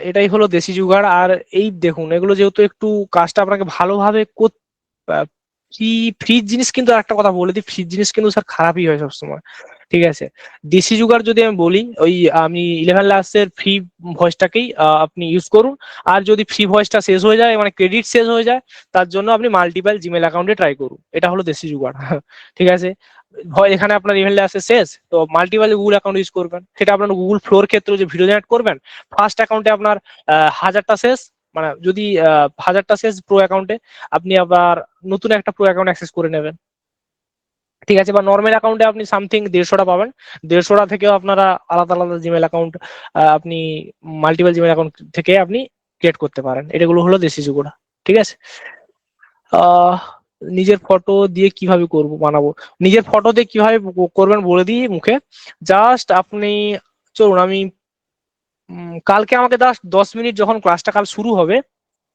এটাই হলো দেশি জুগাড়। আর এই দেখুন, এগুলো যেহেতু একটু কাজটা আপনাকে ভালোভাবে ফ্রি, ফ্রি জিনিস কিন্তু একটা কথা বলে দিই, ফ্রি জিনিস কিন্তু স্যার খারাপই হয় সবসময়। ঠিক আছে, দেশি জুগাড় যদি আমি বলি, ওই আমি 11 labs এর ফ্রি ভয়েসটাকেই আপনি ইউজ করুন। আর যদি ফ্রি ভয়েসটা শেষ হয়ে যায়, মানে ক্রেডিট শেষ হয়ে যায়, তার জন্য আপনি মাল্টিপল জিমেল অ্যাকাউন্টে ট্রাই করুন। এটা হলো দেশি জুগাড়। ঠিক আছে, হয় এখানে আপনার ইমেল আসে শেষ, তো মাল্টিপল গুগল অ্যাকাউন্ট ইউজ করবেন। সেটা আপনার গুগল ফ্লোর ক্ষেত্রে যে ভিডিও জেনারেট করবেন, ফার্স্ট অ্যাকাউন্টে আপনার 1000টা শেষ, মানে যদি 1000টা শেষ প্রো অ্যাকাউন্টে, আপনি আবার নতুন একটা প্রো অ্যাকাউন্ট অ্যাক্সেস করে নেবেন। ঠিক আছে, বা নর্মাল অ্যাকাউন্টে আপনি সামথিং 150টা পাবেন, 150টা থেকেও আপনারা আলাদা আলাদা জিমেল অ্যাকাউন্ট আপনি মাল্টিপল জিমেল অ্যাকাউন্ট থেকে আপনি ক্রিয়েট করতে পারেন। এগুলো হলো দেশি যুগোড়া। ঠিক আছে, আহ নিজের ফটো দিয়ে কিভাবে বানাবো? নিজের ফটো দিয়ে কিভাবে করবেন বলে দিই মুখে। জাস্ট আপনি চলুন, আমি কালকে আমাকে 10 মিনিট, যখন ক্লাসটা কাল শুরু হবে,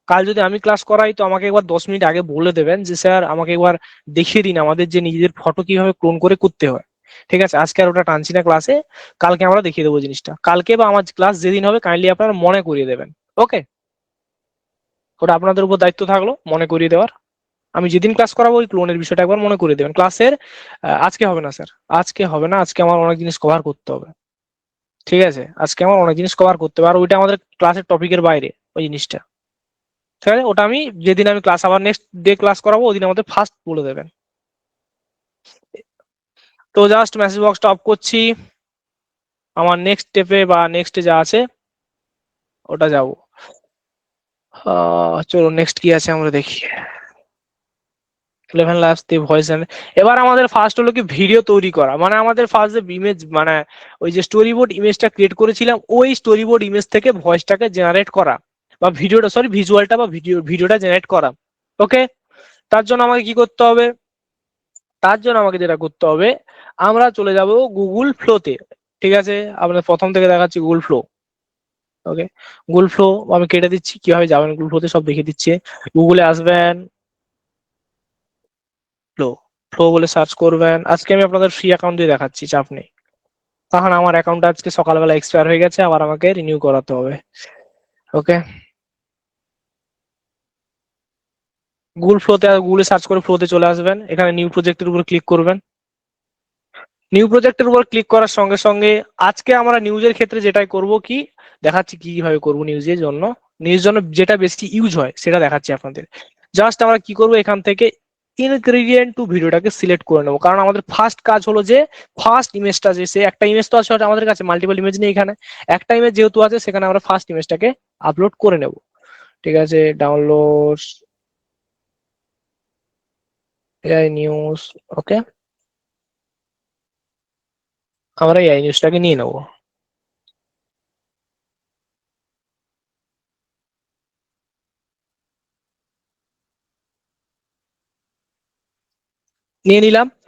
কাল যদি আমি ক্লাস করাই তো আমাকে একবার 10 মিনিট আগে বলে দেবেন যে স্যার আমাকে একবার দেখিয়ে দিন আমাদের যে নিজেদের ফটো কিভাবে ক্লোন করে করতে হয়। ঠিক আছে, আজকে আর ওটা টানছি না ক্লাসে, কালকে আমরা দেখিয়ে দেবো জিনিসটা। কালকে বা আমার ক্লাস যেদিন হবে কাইন্ডলি আপনারা মনে করিয়ে দেবেন। ওকে, ওটা আপনাদের উপর দায়িত্ব থাকলো মনে করিয়ে দেওয়ার। আমি যেদিন ক্লাস করাবো ওই ক্লোনের বিষয়টা একবার মনে করে দেবেন ক্লাসের। আজকে হবে না স্যার, আজকে হবে না, আজকে আমার অনেক জিনিস কভার করতে হবে। ঠিক আছে, আজকে আমার অনেক জিনিস কভার করতে হবে, আর ওইটা আমাদের ক্লাসের টপিকের বাইরে ওই জিনিসটা। ঠিক আছে, ওটা আমি যেদিন আমি ক্লাস আবার নেক্সট ডে ক্লাস করাবো ওদিন আমাদের ফার্স্ট বলে দেবেন। তো জাস্ট মেসেজ বক্সটা অফ করছি, আমার নেক্সট স্টেপে বা নেক্সটে যা আছে ওটা যাব। চলো নেক্সট কি আছে আমরা দেখি। 11 labs দিয়ে ভয়েস। এবার আমাদের ফার্স্ট হলো কি ভিডিও তৈরি করা, মানে আমাদের ফার্স্ট যে ইমেজ, মানে ওই যে স্টোরি বোর্ড ইমেজটা ক্রিয়েট করেছিলাম ওই স্টোরি বোর্ড ইমেজ থেকে ভয়েসটাকে জেনারেট করা, বা ভিডিওটা, সরি ভিজুয়ালটা বা ভিডিওটা জেনারেট করা। ওকে, তার জন্য আমাকে কি করতে হবে? তার জন্য আমাকে যেটা করতে হবে, আমরা চলে যাব গুগল ফ্লোতে। ঠিক আছে, আপনার প্রথম থেকে দেখাচ্ছি গুগল ফ্লো। ওকে, গুগল ফ্লো আমি কেটে দিচ্ছি, কিভাবে যাবেন গুগল ফ্লোতে সব দেখিয়ে দিচ্ছে। গুগলে আসবেন, ফ্লো, ফ্লো বলে সার্চ করবেন। আজকে আমি আপনাদের ফ্রি অ্যাকাউন্ট দিয়ে দেখাচ্ছি, চাপ নেই। তখন আমার অ্যাকাউন্টটা আজকে সকালবেলা এক্সপায়ার হয়ে গেছে, আবার আমাকে রিনিউ করাতে হবে। ওকে, গুগল ফ্লোতে, গুগলে সার্চ করে ফ্লোতে চলে আসবেন, এখানে নিউ প্রজেক্টের উপর ক্লিক করবেন। নিউ প্রজেক্টের উপর ক্লিক করার সঙ্গে সঙ্গে আজকে আমরা নিউজের ক্ষেত্রে যেটাই করব, কি দেখাচ্ছি কিভাবে করব নিউজের জন্য। নিউজ জন্য যেটা বেশি ইউজ হয় সেটা দেখাচ্ছি আপনাদের। জাস্ট আমরা কি করব, এখান থেকে ইনগ্রেডিয়েন্ট টু ভিডিওটাকে সিলেক্ট করে নেবো, কারণ আমাদের ফার্স্ট কাজ হলো যে ফার্স্ট ইমেজটা, যে সে একটা ইমেজ তো আছে আমাদের কাছে, মাল্টিপল ইমেজ নেই এখানে, একটা ইমেজ যেহেতু আছে সেখানে আমরা ফার্স্ট ইমেজটাকে আপলোড করে নেব। ঠিক আছে, ডাউনলোড এআই নিউজ। ওকে, আমরা এআই নিউজটাকে নিয়ে নেবো। নিয়ে নিলাম।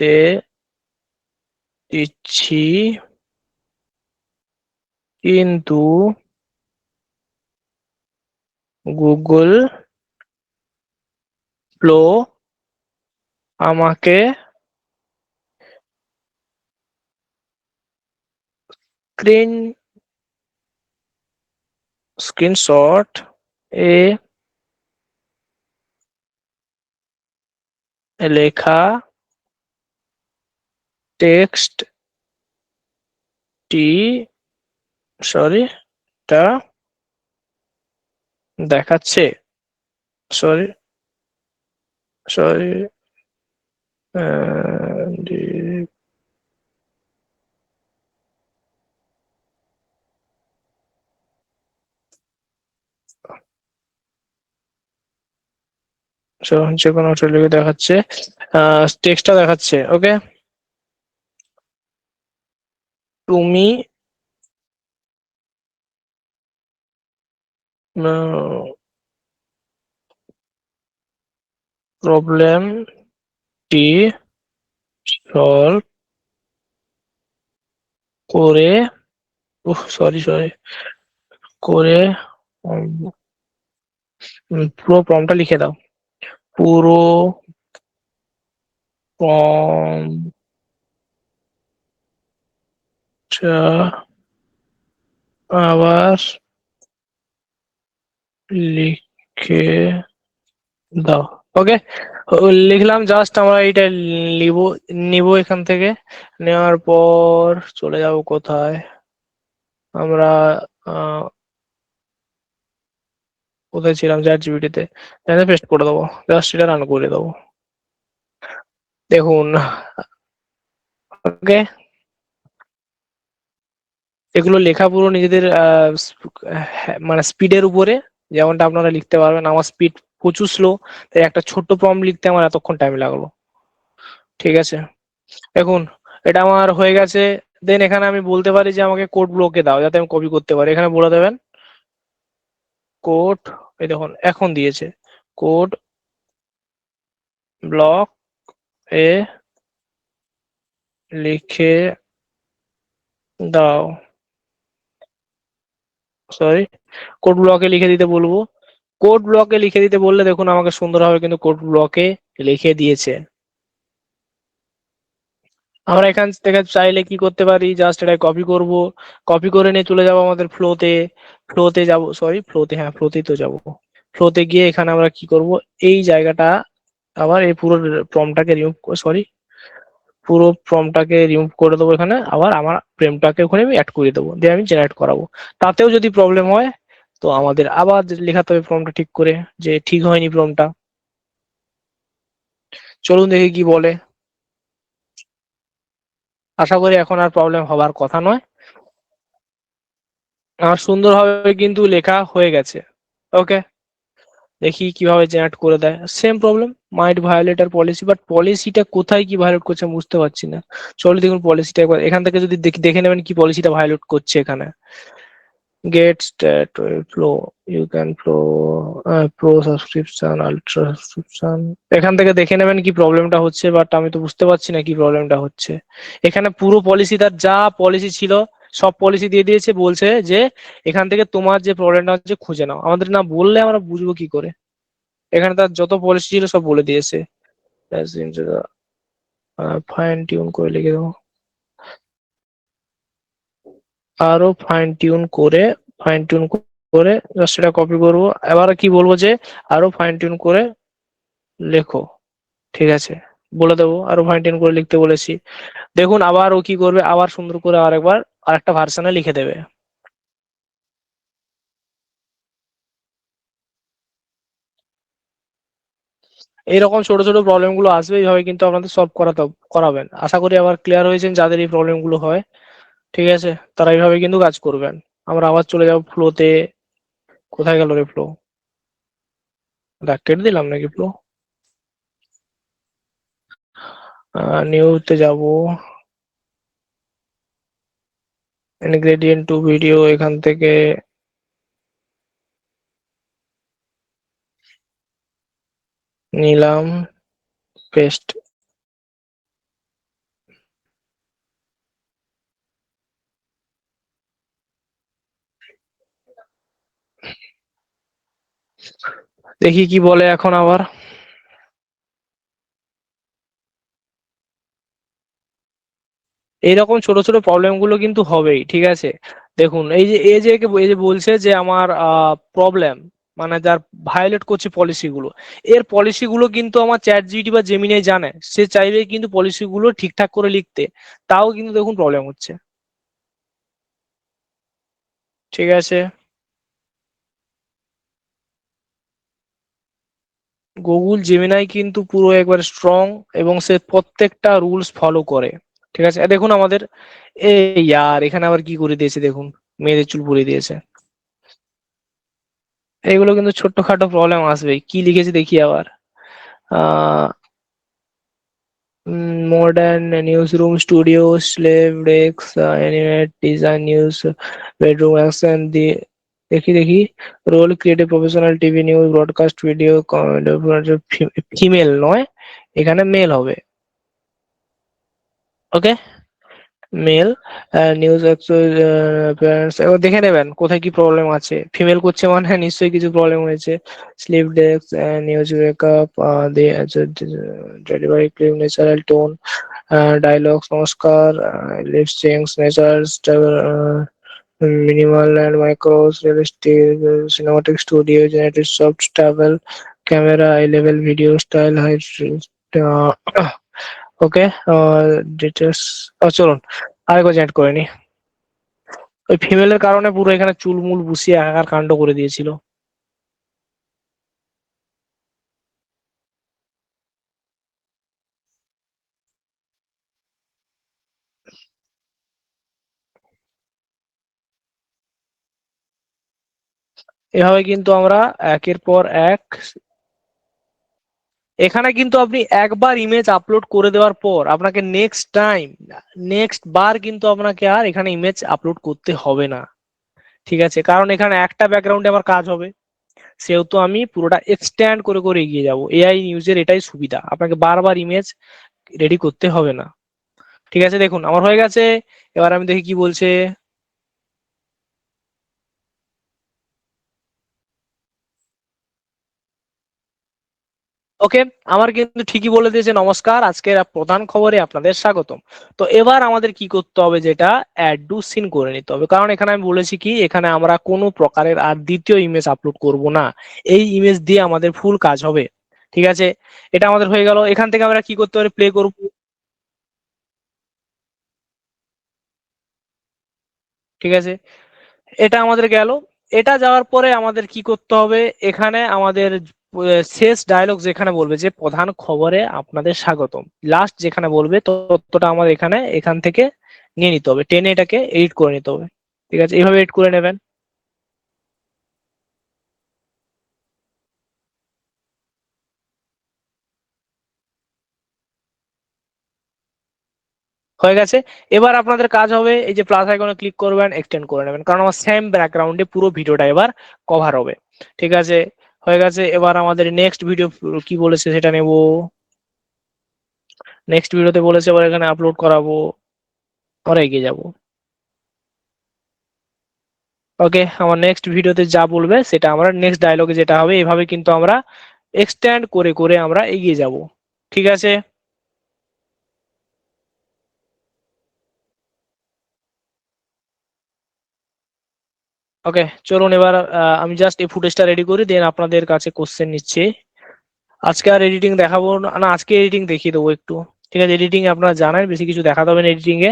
লিখতে দিচ্ছি, কিন্তু গুগল ফ্লো আমাকে স্ক্রিন স্ক্রিনশট এ লেখা টেক্সটটি টা দেখাচ্ছে। সরি সরি যে কোনো একটা লিখে দেখাচ্ছে, টেক্সটটা দেখাচ্ছে। ওকে, তুমি প্রবলেমটি সলভ করে, সরি সরি করে, পুরো প্রম্পটটা লিখে দাও। পুরো প্রম্পটটা আবার লিখে দাও। ওকে, লিখলাম। জাস্ট আমরা এইটা নিব নিব এখান থেকে। নেওয়ার পর চলে যাব কোথায়, আমরা আহ, কোথায় ছিলাম, চ্যাট জিপিটিতে। পেস্ট করে দেবো, জাস্ট এটা রান করে দেবো। দেখুন, ওকে, এগুলো লেখা পুরো নিজেদের মানে স্পিডের উপরে, যেমনটা আপনারা লিখতে পারবেন। আমার স্পিড প্রচুর স্লো, তাই একটা ছোট্ট প্রম্পট লিখতে আমার এতক্ষণ টাইম লাগলো। ঠিক আছে, দেখুন এটা আমার হয়ে গেছে। দেন এখানে আমি বলতে পারি যে আমাকে কোড ব্লকে দাও, যাতে আমি কপি করতে পারি। এখানে বলে দেবেন কোড, এই দেখুন এখন দিয়েছে, কোড ব্লক এ লিখে দাও। সরি, কোড ব্লকে লিখে দিতে বলবো। কোড ব্লকে লিখে দিতে বললে দেখুন আমাকে সুন্দরভাবে কিন্তু কোড ব্লকে লিখে দিয়েছে। আমরা এখান থেকে চাইলে কি করতে পারি, জাস্ট এটা কপি করব, কপি করে নিয়ে চলে যাব আমাদের ফ্লোতে। ফ্লোতে যাব, সরি ফ্লোতে, হ্যাঁ ফ্লোতেই তো যাব। ফ্লোতে গিয়ে এখানে আমরা কি করব, এই জায়গাটা আবার এই পুরো প্রমটাকে রিমুভ, সরি পুরো প্রমটাকে রিমুভ করে দেবো। এখানে আবার আমার ফ্রেমটাকে ওখানে আমি অ্যাড করে দেবো, দিয়ে আমি জেনারেট করাবো। তাতেও যদি প্রবলেম হয় তো আমাদের আবার লেখাতে হবে প্রমটা ঠিক করে, যে ঠিক হয়নি প্রমটা। চলুন দেখি কি বলে। আশা করি এখন আর প্রবলেম হবার কথা নয়। আমার সুন্দরভাবে কিন্তু লেখা হয়ে গেছে। ওকে, দেখি কিভাবে জেনারেট করে দেয়। Same problem, might violator policy, but পলিসিটা কোথায় কি ভায়োলেট করছে আমি বুঝতে পারছি না। চলো দেখুন পলিসিটা একবার এখান থেকে যদি দেখে নেবেন কি পলিসিটা ভায়োলেট করছে এখানে। Get stat flow, you can flow pro subscription, ultra subscription. এখান থেকে দেখে নেবেন কি প্রবলেমটা হচ্ছে, বাট আমি তো বুঝতে পারছি না কি প্রবলেমটা হচ্ছে। এখানে পুরো পলিসি, তার যা পলিসি ছিল সব পলিসি দিয়ে দিয়েছে, বলছে যে এখান থেকে তোমার যে প্রবলেমটা হচ্ছে খুঁজে নাও। আমাদের না বললে আমরা বুঝবো কি করে? এখানে তার যত পলিসি ছিল সব বলে দিয়েছে। ফাইন টিউন করে লিখে দেবো, আরো ফাইন টিউন করে জাস্ট এটা কপি করবো। এবার কি বলবো, যে আরো ফাইন টিউন করে লেখো। ঠিক আছে, বলে দেবো আরো ফাইন টিউন করে লিখতে বলেছি। দেখুন আবার ও কি করবে, আবার সুন্দর করে আরেকবার আরেকটা ভার্সনে লিখে দেবে। এইরকম ছোট ছোট প্রবলেম গুলো আসবে, এইভাবে কিন্তু আপনাদের সলভ করাবেন। আশা করি আবার ক্লিয়ার হয়েছেন যাদের এই প্রবলেম গুলো হয়। ঠিক আছে, তারা এইভাবে কিন্তু কাজ করবেন। আমরা আবার চলে যাবো ফ্লোতে। কোথায় গেল রে ফ্লো? দেখ কেটে দিলাম নাকি ফ্লো? নিউতে যাব, ইনগ্রেডিয়েন্ট টু ভিডিও, এখান থেকে নিলাম পেস্ট। দেখি কি বলে এখন আবার। এইরকম ছোট ছোট প্রবলেম গুলো কিন্তু হবেই, ঠিক আছে। দেখুন এই যে বলছে যে আমার প্রবলেম, মানে যার ভায়োলেট করছে পলিসি গুলো, এর পলিসি গুলো কিন্তু আমার চ্যাট জিপিটি বা জেমিনাই জানে, সে চাইবে কিন্তু পলিসি গুলো ঠিকঠাক করে লিখতে, তাও কিন্তু দেখুন প্রবলেম হচ্ছে, ঠিক আছে। গুগল জেমিনাই কিন্তু পুরো একবার স্ট্রং, এবং সে প্রত্যেকটা রুলস ফলো করে, ঠিক আছে। দেখুন আমাদের এই ইয়ার এখানে আবার কি করে দিয়েছে দেখুন, মেয়েদের চুল পরিয়ে দিয়েছে। এগুলো কিন্তু ছোট্টখাটো প্রবলেম আসবেই। কি লিখেছে দেখি আবার। Ah modern news room studio slave desk animate design news bedroom action দিয়ে দেখি দেখি role creative professional TV news broadcast video female নয়, এখানে মেল হবে। ওকে, মেল নিউজ অ্যাপিয়ারেন্স, এবার দেখে নেবেন কোথায় কি প্রবলেম আছে। ফিমেল করছে মানে নিশ্চয়ই কিছু প্রবলেম হয়েছে। Sleep desk news breakup delivery clip natural tone dialogue সংস্কার lips change natural minimal and macros, realistic, cinematic studio, generated soft travel, camera, high level video style, uh, okay details. চলুন আরেকবার chat করে নি। ওই ফিমেলের কারণে পুরো এখানে চুলমুল বুসিয়ে একাকার কাণ্ড করে দিয়েছিল। এভাবে কিন্তু আমরা একের পর এক, এখানে কিন্তু আপনি একবার ইমেজ আপলোড করে দেওয়ার পর আপনাকে নেক্সট বার কিন্তু আপনাকে আর এখানে ইমেজ আপলোড করতে হবে না, ঠিক আছে। কারণ এখানে একটা ব্যাকগ্রাউন্ডে আমার কাজ হবে, সেহেতু আমি পুরোটা এক্সট্যান্ড করে করে এগিয়ে যাব। এআই নিউজের এটাই সুবিধা, আপনাকে বারবার ইমেজ রেডি করতে হবে না, ঠিক আছে। দেখুন আমার হয়ে গেছে, এবার আমি দেখি কি বলছে। ওকে, আমার কিন্তু ঠিকই বলে দিয়েছে, নমস্কার, আজকের প্রধান খবরে আপনাদের স্বাগতম। তো এবার আমাদের কি করতে হবে, যেটা অ্যাড টু সিন করে নিতে হবে, কারণ এখানে আমি বলেছি কি এখানে আমরা কোনো প্রকারের আর দ্বিতীয় ইমেজ আপলোড করব না, এই ইমেজ দিয়ে আমাদের ফুল কাজ হবে, ঠিক আছে। এটা আমাদের হয়ে গেল। এখান থেকে আমরা কি করতে পারি, প্লে করব, ঠিক আছে। এটা আমাদের গেল। এটা যাওয়ার পরে আমাদের কি করতে হবে, এখানে আমাদের শেষ ডায়লগ যেখানে বলবে যে প্রধান খবরে আপনাদের স্বাগতম, লাস্ট যেখানে বলবে ততটা আমাদের এখান থেকে নিয়ে নিতে হবে, টেনে এটাকে এডিট করে নিতে হবে, ঠিক আছে। এইভাবে এডিট করে নেবেন। হয়ে গেছে। এবার আপনাদের কাজ হবে এই যে প্লাস আইকনে ক্লিক করবেন, এক্সটেন্ড করে নেবেন, কারণ আমার সেম ব্যাকগ্রাউন্ডে পুরো ভিডিওটা এবার কভার হবে, ঠিক আছে। হয়ে গেছে। এবার আমাদের নেক্সট ভিডিও কি বলেছে সেটা নেব। নেক্সট ভিডিওতে বলেছে এবার এখানে আপলোড করাবো, পরে এগিয়ে যাব। ওকে, আমার নেক্সট ভিডিওতে যা বলবে সেটা আমরা নেক্সট ডায়লগে যেটা হবে, এভাবে কিন্তু আমরা এক্সটেন্ড করে করে আমরা এগিয়ে যাব, ঠিক আছে। ওকে, চলুন এবার আমি জাস্ট এই ফুটেজটা রেডি করি, দেন আপনাদের কাছে কোশ্চেন নিচ্ছি। আজকে আর এডিটিং দেখাবো না, না আজকে এডিটিং দেখিয়ে দেবো একটু, ঠিক আছে। এডিটিং আপনারা জানেন বেশি কিছু দেখাতে হবে না এডিটিং এ।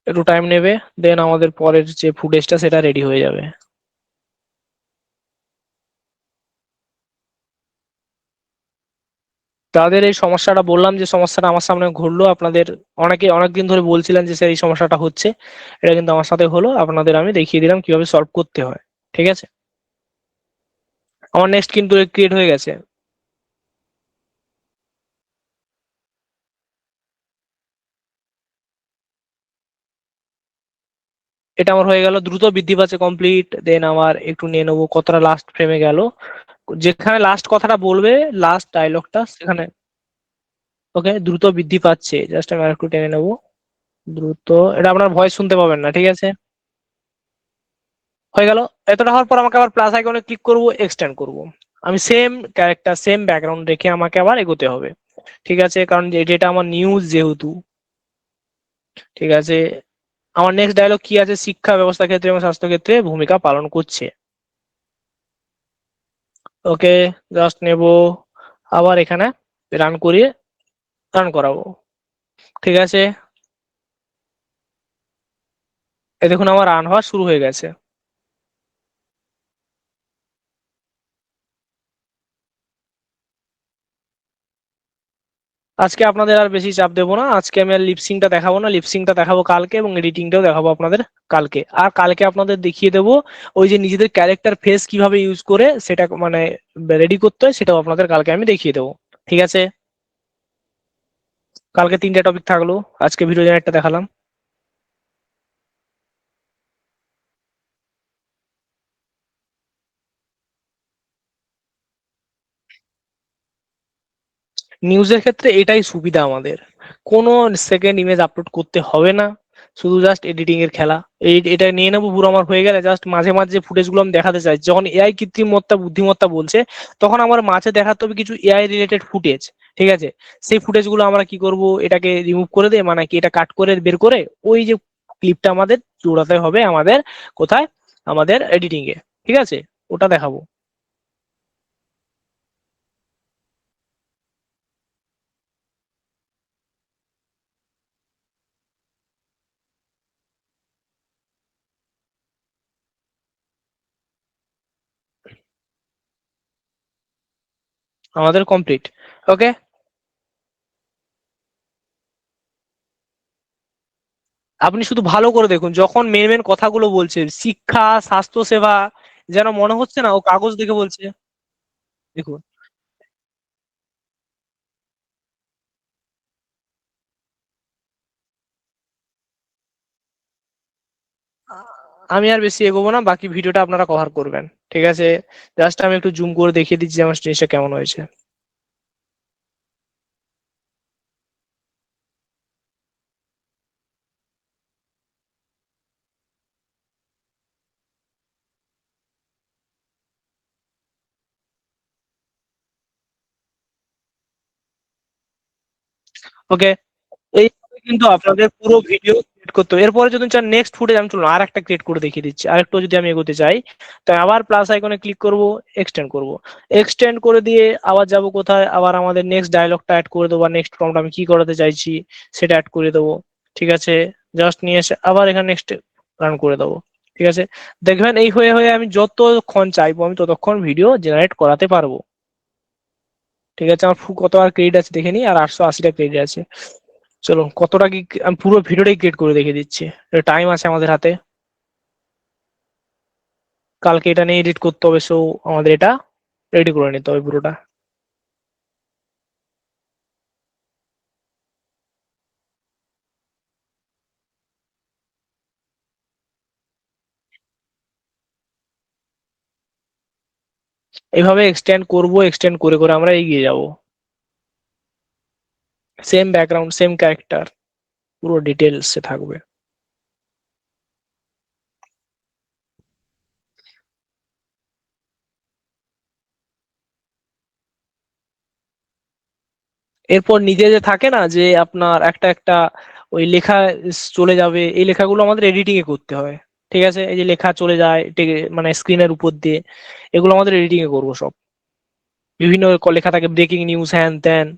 একটু টাইম নেবে, দেন আমাদের পরের যে ফুটেজটা সেটা রেডি হয়ে যাবে। তাদের এই সমস্যাটা বললাম, যে সমস্যাটা আমার সামনে ঘটলো, আপনাদের অনেকে অনেকদিন ধরে বলছিলেন যে স্যার এই সমস্যাটা হচ্ছে, এটা কিন্তু আমার সাথে হলো, আপনাদের আমি দেখিয়ে দিলাম কিভাবে সলভ করতে হয়, ঠিক আছে। আমার নেক্সট কিন্তু ক্রিয়েট হয়ে গেছে। এটা আমার হয়ে গেল, দ্রুত বৃদ্ধি পাচ্ছে, কমপ্লিট। দেন আমার একটু নিয়ে নেবো কতটা লাস্ট ফ্রেমে গেল, যেখানে লাস্ট কথাটা বলবে, লাস্ট ডায়লগটা সেখানে। ওকে, দ্রুত বৃদ্ধি পাচ্ছে, জাস্ট আমি আরেকটু টেনে নেবো দ্রুত। এটা আপনার ভয়েস শুনতে পাবেন না, ঠিক আছে। হয়ে গেল। এতটা হওয়ার পর আমাকে আবার প্লাস আইকনে ক্লিক করব, এক্সটেন্ড করব। আমি সেম ক্যারেক্টার সেম ব্যাকগ্রাউন্ড রেখে আমাকে আবার এগোতে হবে, ঠিক আছে, কারণ এটা আমার নিউজ যেহেতু। ঠিক আছে, আমার নেক্সট ডায়লগ কি আছে, শিক্ষা ব্যবস্থা ক্ষেত্রে এবং স্বাস্থ্য ক্ষেত্রে ভূমিকা পালন করছে। ওকে, জাস্ট নেব, আবার এখানে রান করিয়ে রান করাবো, ঠিক আছে। এই দেখুন আমার রান হওয়া শুরু হয়ে গেছে। আজকে আপনাদের আর বেশি চাপ দেবো না, আজকে আমি আর লিপসিংটা দেখাবো না, লিপসিংটা দেখাবো কালকে, এবং এডিটিংটাও দেখাবো আপনাদের কালকে। আর কালকে আপনাদের দেখিয়ে দেবো ওই যে নিজেদের ক্যারেক্টার ফেস কিভাবে ইউজ করে সেটা মানে রেডি করতে হয়, সেটাও আপনাদের কালকে আমি দেখিয়ে দেবো, ঠিক আছে। কালকে 3টে টপিক থাকলো, আজকে ভিডিও জেনারেটটা দেখালাম। নিউজের ক্ষেত্রে এটাই সুবিধা আমাদের, কোনো সেকেন্ড ইমেজ আপলোড করতে হবে না, শুধু জাস্ট এডিটিং এর খেলা। এটা নিয়ে নেবো পুরো, আমার হয়ে গেলে জাস্ট মাঝে মাঝে যে ফুটেজ গুলো আমি দেখাতে চাই, যখন এআই কৃত্রিমত্তা বুদ্ধিমত্তা বলছে, তখন আমার মাঝে দেখাতে হবে কিছু এআই রিলেটেড ফুটেজ, ঠিক আছে। সেই ফুটেজ গুলো আমরা কি করব, এটাকে রিমুভ করে দিয়ে, মানে কি এটা কাট করে বের করে ওই যে ক্লিপটা আমাদের জোড়াতে হবে আমাদের কোথায়, আমাদের এডিটিং এ, ঠিক আছে, ওটা দেখাবো। আমাদের কমপ্লিট। ওকে, আপনি শুধু ভালো করে দেখুন, যখন মেন মেন কথাগুলো বলছে, শিক্ষা, স্বাস্থ্য সেবা, যেন মনে হচ্ছে না ও কাগজ দেখে বলছে। দেখুন, আমি আর বেশি এগোবো না, বাকি ভিডিওটা আপনারা কভার করবেন, ঠিক আছে। জাস্ট আমি একটু জুম করে দেখিয়ে দিচ্ছি যে আমার জিনিসটা কেমন হয়েছে। ওকে, এইভাবে কিন্তু আপনাদের পুরো ভিডিও ক্রিয়েট করতে হবে। এরপরে যদি চান নেক্সট ফুটেজ, আমি চলুন আর একটা ক্রিয়েট করে দেখিয়ে দিচ্ছি, আরেকটু যদি আমি এগোতে চাই, তাই আবার প্লাস আইকনে ক্লিক করব, এক্সটেন্ড করব। এক্সটেন্ড করে দিয়ে আবার যাব কোথায়, আবার আমাদের নেক্সট ডায়লগটা অ্যাড করে দেবো, নেক্সট প্রম্পট আমি কি করাতে চাইছি সেটা অ্যাড করে দেবো, ঠিক আছে। জাস্ট নিয়ে এসে আবার এখানে নেক্সট রান করে দেবো, ঠিক আছে। দেখবেন এই হয়ে হয়ে আমি যতক্ষণ চাইবো আমি ততক্ষণ ভিডিও জেনারেট করাতে পারবো, ঠিক আছে। আমার কত আর ক্রেডিট আছে দেখে নিই, আর 880টা ক্রেডিট আছে। চলো কতটা কি, আমি পুরো ভিডিওটাই ক্রিয়েট করে দেখিয়ে দিচ্ছি, টাইম আছে আমাদের হাতে, কালকে এটা নিয়ে এডিট করতে হবে, সো আমাদের এটা রেডি করে নিতে হবে পুরোটা। এইভাবে এক্সটেন্ড করব, এক্সটেন্ড করে করে আমরা এগিয়ে যাব, সেম ব্যাকগ্রাউন্ড সেম ক্যারেক্টার পুরো ডিটেলসে থাকবে। এরপর নিজে যে থাকে না যে আপনার একটা একটা ওই লেখা চলে যাবে, এই লেখাগুলো আমাদের এডিটিং এ করতে হয়, ঠিক আছে। এই যে লেখা চলে যায় মানে স্ক্রিনের উপর দিয়ে, এগুলো আমাদের এডিটিং এ করবো সব। বিভিন্ন লেখা থাকে, ব্রেকিং নিউজ, হ্যান ত্যান।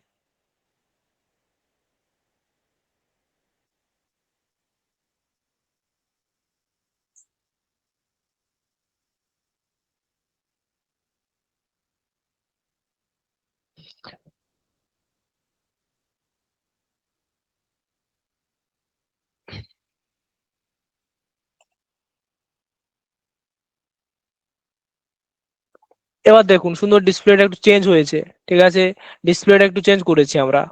এবার দেখুন সুন্দর ডিসপ্লেটা একটু চেঞ্জ হয়েছে, ঠিক আছে, ডিসপ্লেটা একটু চেঞ্জ করেছি আমরা।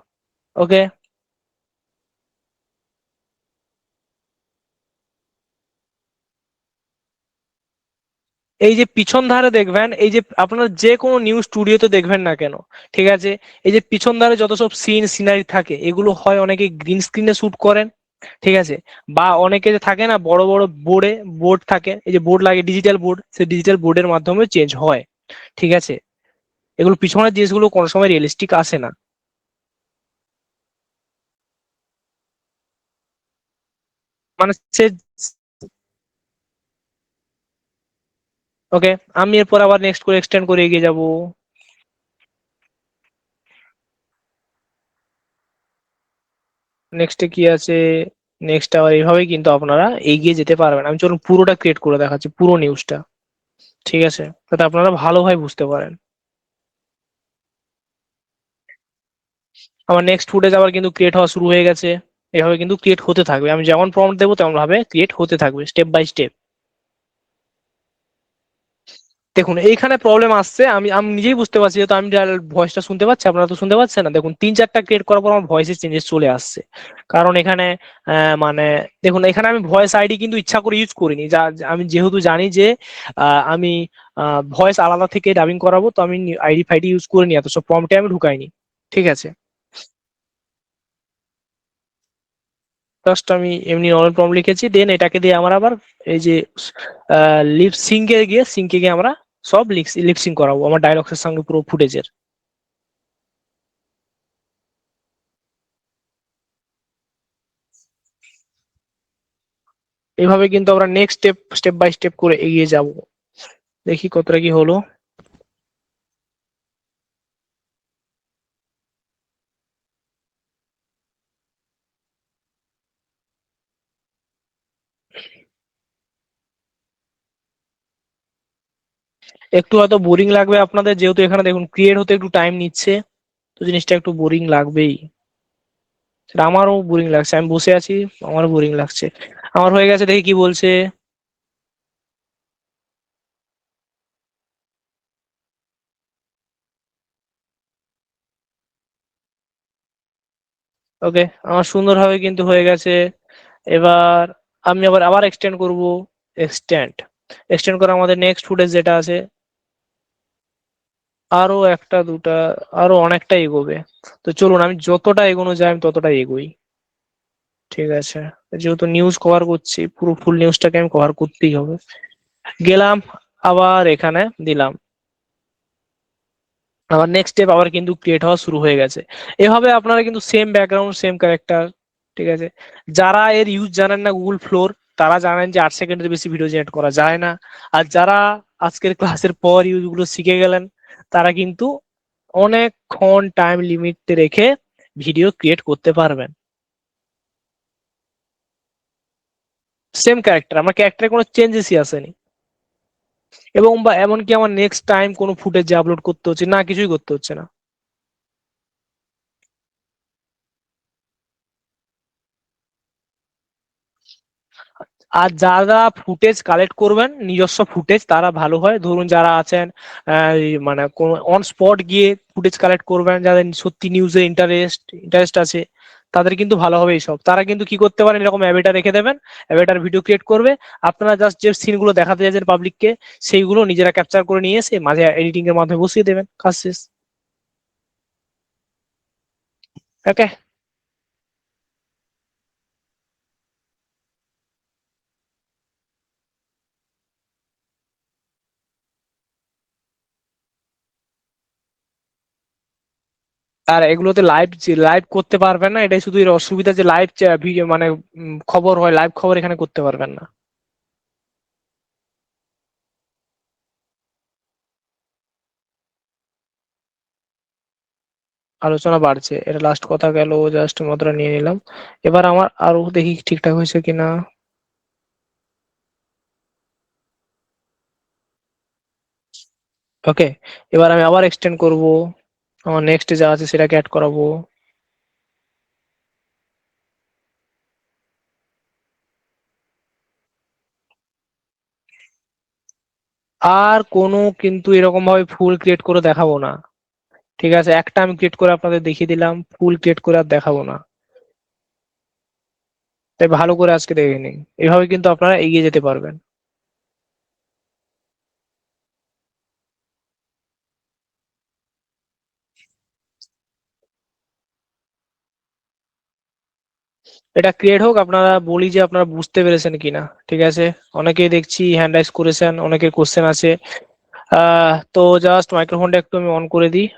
ওকে, এই যে পিছন ধারে দেখবেন, এই যে আপনারা যে কোনো নিউজ স্টুডিওতে দেখবেন না কেন, ঠিক আছে, এই যে পিছন ধারে যত সব সিনারি থাকে এগুলো হয় অনেকে গ্রিন স্ক্রিনে শুট করেন, ঠিক আছে, বা অনেকে যে থাকে না বড় বড় বোর্ড থাকে, এই যে বোর্ড লাগে ডিজিটাল বোর্ড, সেই ডিজিটাল বোর্ডের মাধ্যমে চেঞ্জ হয়, ঠিক আছে। এগুলো পিছনের জিনিসগুলো কোনো সময় রিয়েলিস্টিক আসে না। মানে সে, ওকে, আমি এরপর আবার নেক্সট করে এক্সটেন্ড করে এগিয়ে যাব। নেক্সটে কি আছে, নেক্সট আবার এইভাবেই কিন্তু আপনারা এগিয়ে যেতে পারবেন। আমি চলুন পুরোটা ক্রিয়েট করে দেখাচ্ছি, পুরো নিউজটা, ঠিক আছে, যাতে আপনারা ভালোভাবে বুঝতে পারেন। আমার নেক্সট ফুটেজ আবার কিন্তু ক্রিয়েট হওয়া শুরু হয়ে গেছে। এভাবে কিন্তু ক্রিয়েট হতে থাকবে, আমি যেমন প্রম্পট দেবো তেমন ভাবে ক্রিয়েট হতে থাকবে স্টেপ বাই স্টেপ। দেখুন এইখানে প্রবলেম আসছে, আমি আমি নিজেই বুঝতে পারছি, যেহেতু আমি ভয়েসটা শুনতে পাচ্ছি, আপনারা তো শুনতে পাচ্ছেন না। দেখুন 3-4টা ক্রিয়েট করার পর আমার ভয়েসের চেঞ্জেস চলে আসছে, কারণ এখানে মানে দেখুন এখানে আমি ভয়েস আইডি কিন্তু ইচ্ছা করে ইউজ করিনি, যা আমি যেহেতু জানি যে আমি ভয়েস আলাদা থেকে ডাবিং করাবো, তো আমি আইডি ফাইডি ইউজ করিনি, এত সব প্রম্পটে আমি ঢুকাইনি, ঠিক আছে। জাস্ট আমি এমনি নর্মাল প্রম্পট লিখেছি, দেন এটাকে দিয়ে আমার আবার এই যে সিঙ্কে গিয়ে আমরা সব লিপসিং করাবো আমার ডায়লগসের সঙ্গে পুরো ফুটেজের। এইভাবে কিন্তু আমরা নেক্সট স্টেপ বাই স্টেপ করে এগিয়ে যাব। দেখি কতটা কি হলো। একটু হয়তো বোরিং লাগবে আপনাদের, যেহেতু এখানে দেখুন ক্রিয়েট হতে একটু টাইম নিচ্ছে, তো জিনিসটা একটু বোরিং লাগবেই। সেটা আমারও বোরিং লাগছে, আমি বসে আছি, আমারও বোরিং লাগছে। আমার হয়ে গেছে, দেখি কি বলছে। ওকে, আমার সুন্দরভাবে কিন্তু হয়ে গেছে। এবার আমি আবার আবার এক্সটেন্ড করব। এক্সটেন্ড এক্সটেন্ড করে আমাদের নেক্সট ফুটেজ যেটা আছে, আরো একটা দুটা, আরো অনেকটা এগোবে। তো চলুন আমি যতটা এগোনো যায় আমি ততটা এগোই, ঠিক আছে। যেহেতু নিউজ কভার করছি, পুরো ফুল নিউজটাকে আমি কভার করতেই হবে। গেলাম, আবার এখানে দিলাম, আবার নেক্সট স্টেপ আবার কিন্তু ক্রিয়েট হওয়া শুরু হয়ে গেছে। এভাবে আপনারা কিন্তু সেম ব্যাকগ্রাউন্ড সেম ক্যারেক্টার, ঠিক আছে। যারা এর ইউজ জানেন না গুগল ফ্লোর, তারা জানেন যে 8 সেকেন্ডের বেশি ভিডিও জেনারেট করা যায় না। আর যারা আজকের ক্লাসের পর ইউজ গুলো শিখে গেলেন, তারা কিন্তু অনেকক্ষণ টাইম লিমিট রেখে ভিডিও ক্রিয়েট করতে পারবেন। সেম ক্যারেক্টার, আমার ক্যারেক্টারে কোনো চেঞ্জেসই আসেনি। এবং বা এমনকি আমার নেক্সট টাইম কোনো ফুটেজ আপলোড করতে হচ্ছে না, কিছুই করতে হচ্ছে না। আর যারা ফুটেজ কালেক্ট করবেন নিজস্ব ফুটেজ, তারা ভালো হয়। ধরুন যারা আছেন এই মানে কোন অন স্পট গিয়ে ফুটেজ কালেক্ট করবেন, যাদের সত্যি নিউজে ইন্টারেস্ট আছে, তাদের কিন্তু ভালো হবে এইসব। তারা কিন্তু কি করতে পারেন, এরকম অ্যাভেটার রেখে দেবেন, অ্যাভেটার ভিডিও ক্রিয়েট করবে, আপনারা জাস্ট যে সিনগুলো দেখাতে চাইছেন পাবলিককে, সেইগুলো নিজেরা ক্যাপচার করে নিয়ে এসে মাঝে এডিটিং এর মাধ্যমে বসিয়ে দেবেন, কাজ শেষ। ওকে, আর এগুলোতে লাইভ লাইভ করতে পারবেন না, এটাই শুধু এর অসুবিধা, যে লাইভ ভিডিও মানে খবর হয়, লাইভ খবর এখানে করতে পারবেন না। আলোচনা বাড়ছে, এটা লাস্ট কথা গেল, জাস্ট মাত্রা নিয়ে নিলাম। এবার আমার আরো দেখি ঠিকঠাক হয়েছে কিনা। ওকে, এবার আমি আবার এক্সটেন্ড করব, আমার নেক্সট যা আছে সেটাকে অ্যাড করাবো। আর কোনো কিন্তু এরকম ভাবে ফুল ক্রিয়েট করে দেখাবো না। ঠিক আছে, একটা আমি ক্রিয়েট করে আপনাদের দেখিয়ে দিলাম, ফুল ক্রিয়েট করে আর দেখাবো না। তাই ভালো করে আজকে দেখে নিন, এভাবে কিন্তু আপনারা এগিয়ে যেতে পারবেন। এটা ক্রিয়েট হোক, আপনারা বলি যে আপনারা বুঝতে পেরেছেন কিনা। ঠিক আছে, অনেকেই দেখছি হ্যান্ড রাইজ করেছেন, অনেকের কোশ্চেন আছে। তো জাস্ট মাইক্রোফোনটা একটু আমি অন করে দিই।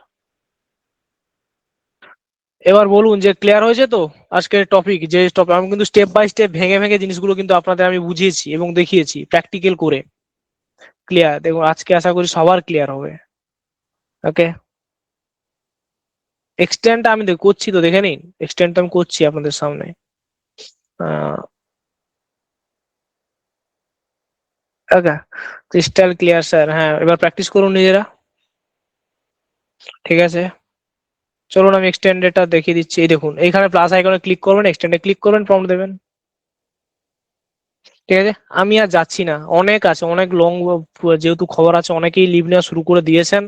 এবার বলুন যে ক্লিয়ার হয়েছে তো আজকের টপিক, যে টপিক আমি কিন্তু স্টেপ বাই স্টেপ ভেঙে ভেঙে জিনিসগুলো কিন্তু আপনাদের আমি বুঝিয়েছি এবং দেখিয়েছি প্র্যাকটিক্যাল করে। ক্লিয়ার, দেখুন আজকে আশা করি সবার ক্লিয়ার হবে। ওকে, এক্সটেন্ডটা আমি করছি তো, দেখে নিন এক্সটেন্ডটা আমি করছি আপনাদের সামনে। ওকে, ক্রিস্টাল ক্লিয়ার স্যার। হ্যাঁ, এবার প্র্যাকটিস করুন নিজেরা। ঠিক আছে, চলুন আমি এক্সটেন্ডেডটা দেখিয়ে দিচ্ছি। এই দেখুন, এইখানে প্লাস আইকনে ক্লিক করবেন, এক্সটেন্ডে ক্লিক করবেন, প্রম্পট দেবেন। ঠিক আছে, আমি আর যাচ্ছি না, অনেক আছে, অনেক লং যেহেতু খবর আছে, অনেকেই লিভ নেওয়া শুরু করে দিয়েছেন।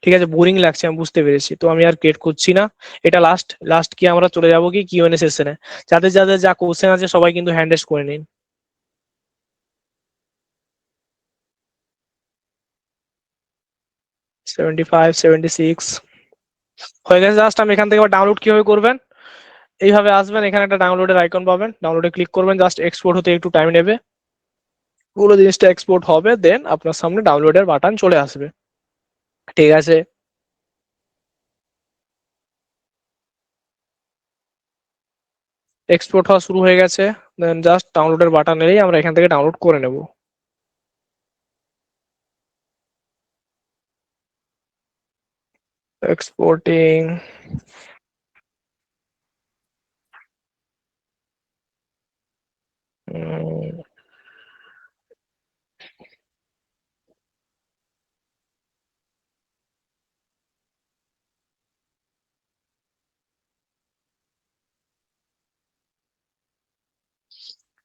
ঠিক আছে, বোরিং লাগছে আমি বুঝতে পেরেছি, তো আমি আর ক্রিয়েট করছি না। এটা লাস্ট লাস্ট কি আমরা চলে যাবো কি কিউএনএ সেশনে। যাদের যাদের যা কোশ্চেন আছে সবাই কিন্তু হ্যান্ড রেজ করে নিন। 75, 76 হয়ে গেছে। জাস্ট আমি এখান থেকে আবার ডাউনলোড কিভাবে করবেন, এইভাবে আসবেন, এখানে একটা ডাউনলোডের আইকন পাবেন, ডাউনলোডে ক্লিক করবেন, জাস্ট এক্সপোর্ট হতে একটু টাইম নেবে, পুরো জিনিসটা এক্সপোর্ট হবে, দেন আপনার সামনে ডাউনলোডের বাটন চলে আসবে। ঠিক আছে, এক্সপোর্ট হওয়া শুরু হয়ে গেছে, দেন জাস্ট ডাউনলোডের বাটন এলেই আমরা এখান থেকে ডাউনলোড করে নেব। এক্সপোর্টিং।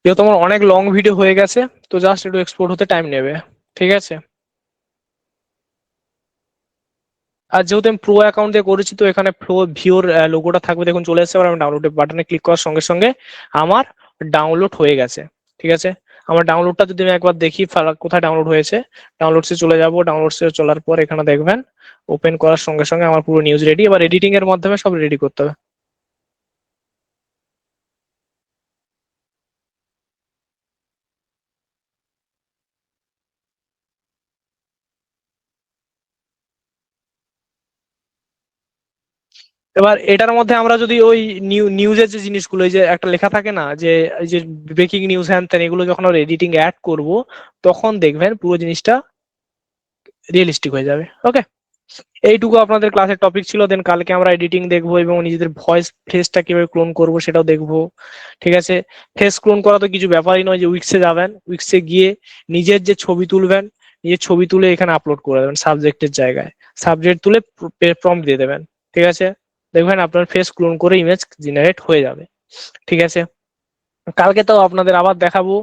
যেহেতু আমার অনেক লং ভিডিও হয়ে গেছে, তো জাস্ট একটু এক্সপোর্ট হতে টাইম নেবে। ঠিক আছে, আর যেহেতু আমি প্রো অ্যাকাউন্ট দিয়ে করেছি, তো এখানে প্রো ভিওর লোগোটা থাকবে, দেখুন চলে এসেছে। এবার আমি ডাউনলোড বাটনে ক্লিক করার সঙ্গে সঙ্গে আমার ডাউনলোড হয়ে গেছে। ঠিক আছে, আমার ডাউনলোডটা যদি আমি একবার দেখি কোথায় ডাউনলোড হয়েছে, ডাউনলোডসে চলে যাব, ডাউনলোডসে চলার পর এখানে দেখবেন ওপেন করার সঙ্গে সঙ্গে আমার পুরো নিউজ রেডি। এবার এডিটিং এর মাধ্যমে সব রেডি করতে হবে। এবার এটার মধ্যে আমরা যদি ওই নিউজের যে জিনিসগুলো, এই যে একটা লেখা থাকে না যে এই যে ব্রেকিং নিউজ হ্যান ত্যান, এগুলো যখন আমরা এডিটিং অ্যাড করব, তখন দেখবেন পুরো জিনিসটা রিয়েলিস্টিক হয়ে যাবে। ওকে, এইটুকু আপনাদের ক্লাসের টপিক ছিল। দেন কালকে আমরা এডিটিং দেখবো এবং নিজেদের ভয়েস ফেসটা কিভাবে ক্লোন করব সেটাও দেখবো। ঠিক আছে, ফেস ক্লোন করা তো কিছু ব্যাপারই নয়, যে উইক্সে যাবেন, উইক্সে গিয়ে নিজের যে ছবি তুলবেন, নিজের ছবি তুলে এখানে আপলোড করে দেবেন সাবজেক্টের জায়গায়, সাবজেক্ট তুলে প্রম্পট দিয়ে দেবেন। ঠিক আছে, দেখবেন আপনার ফেস ক্লোন করে ইমেজ জেনারেট হয়ে যাবে। ঠিক আছে, কালকে তো আপনাদের আবার দেখাবো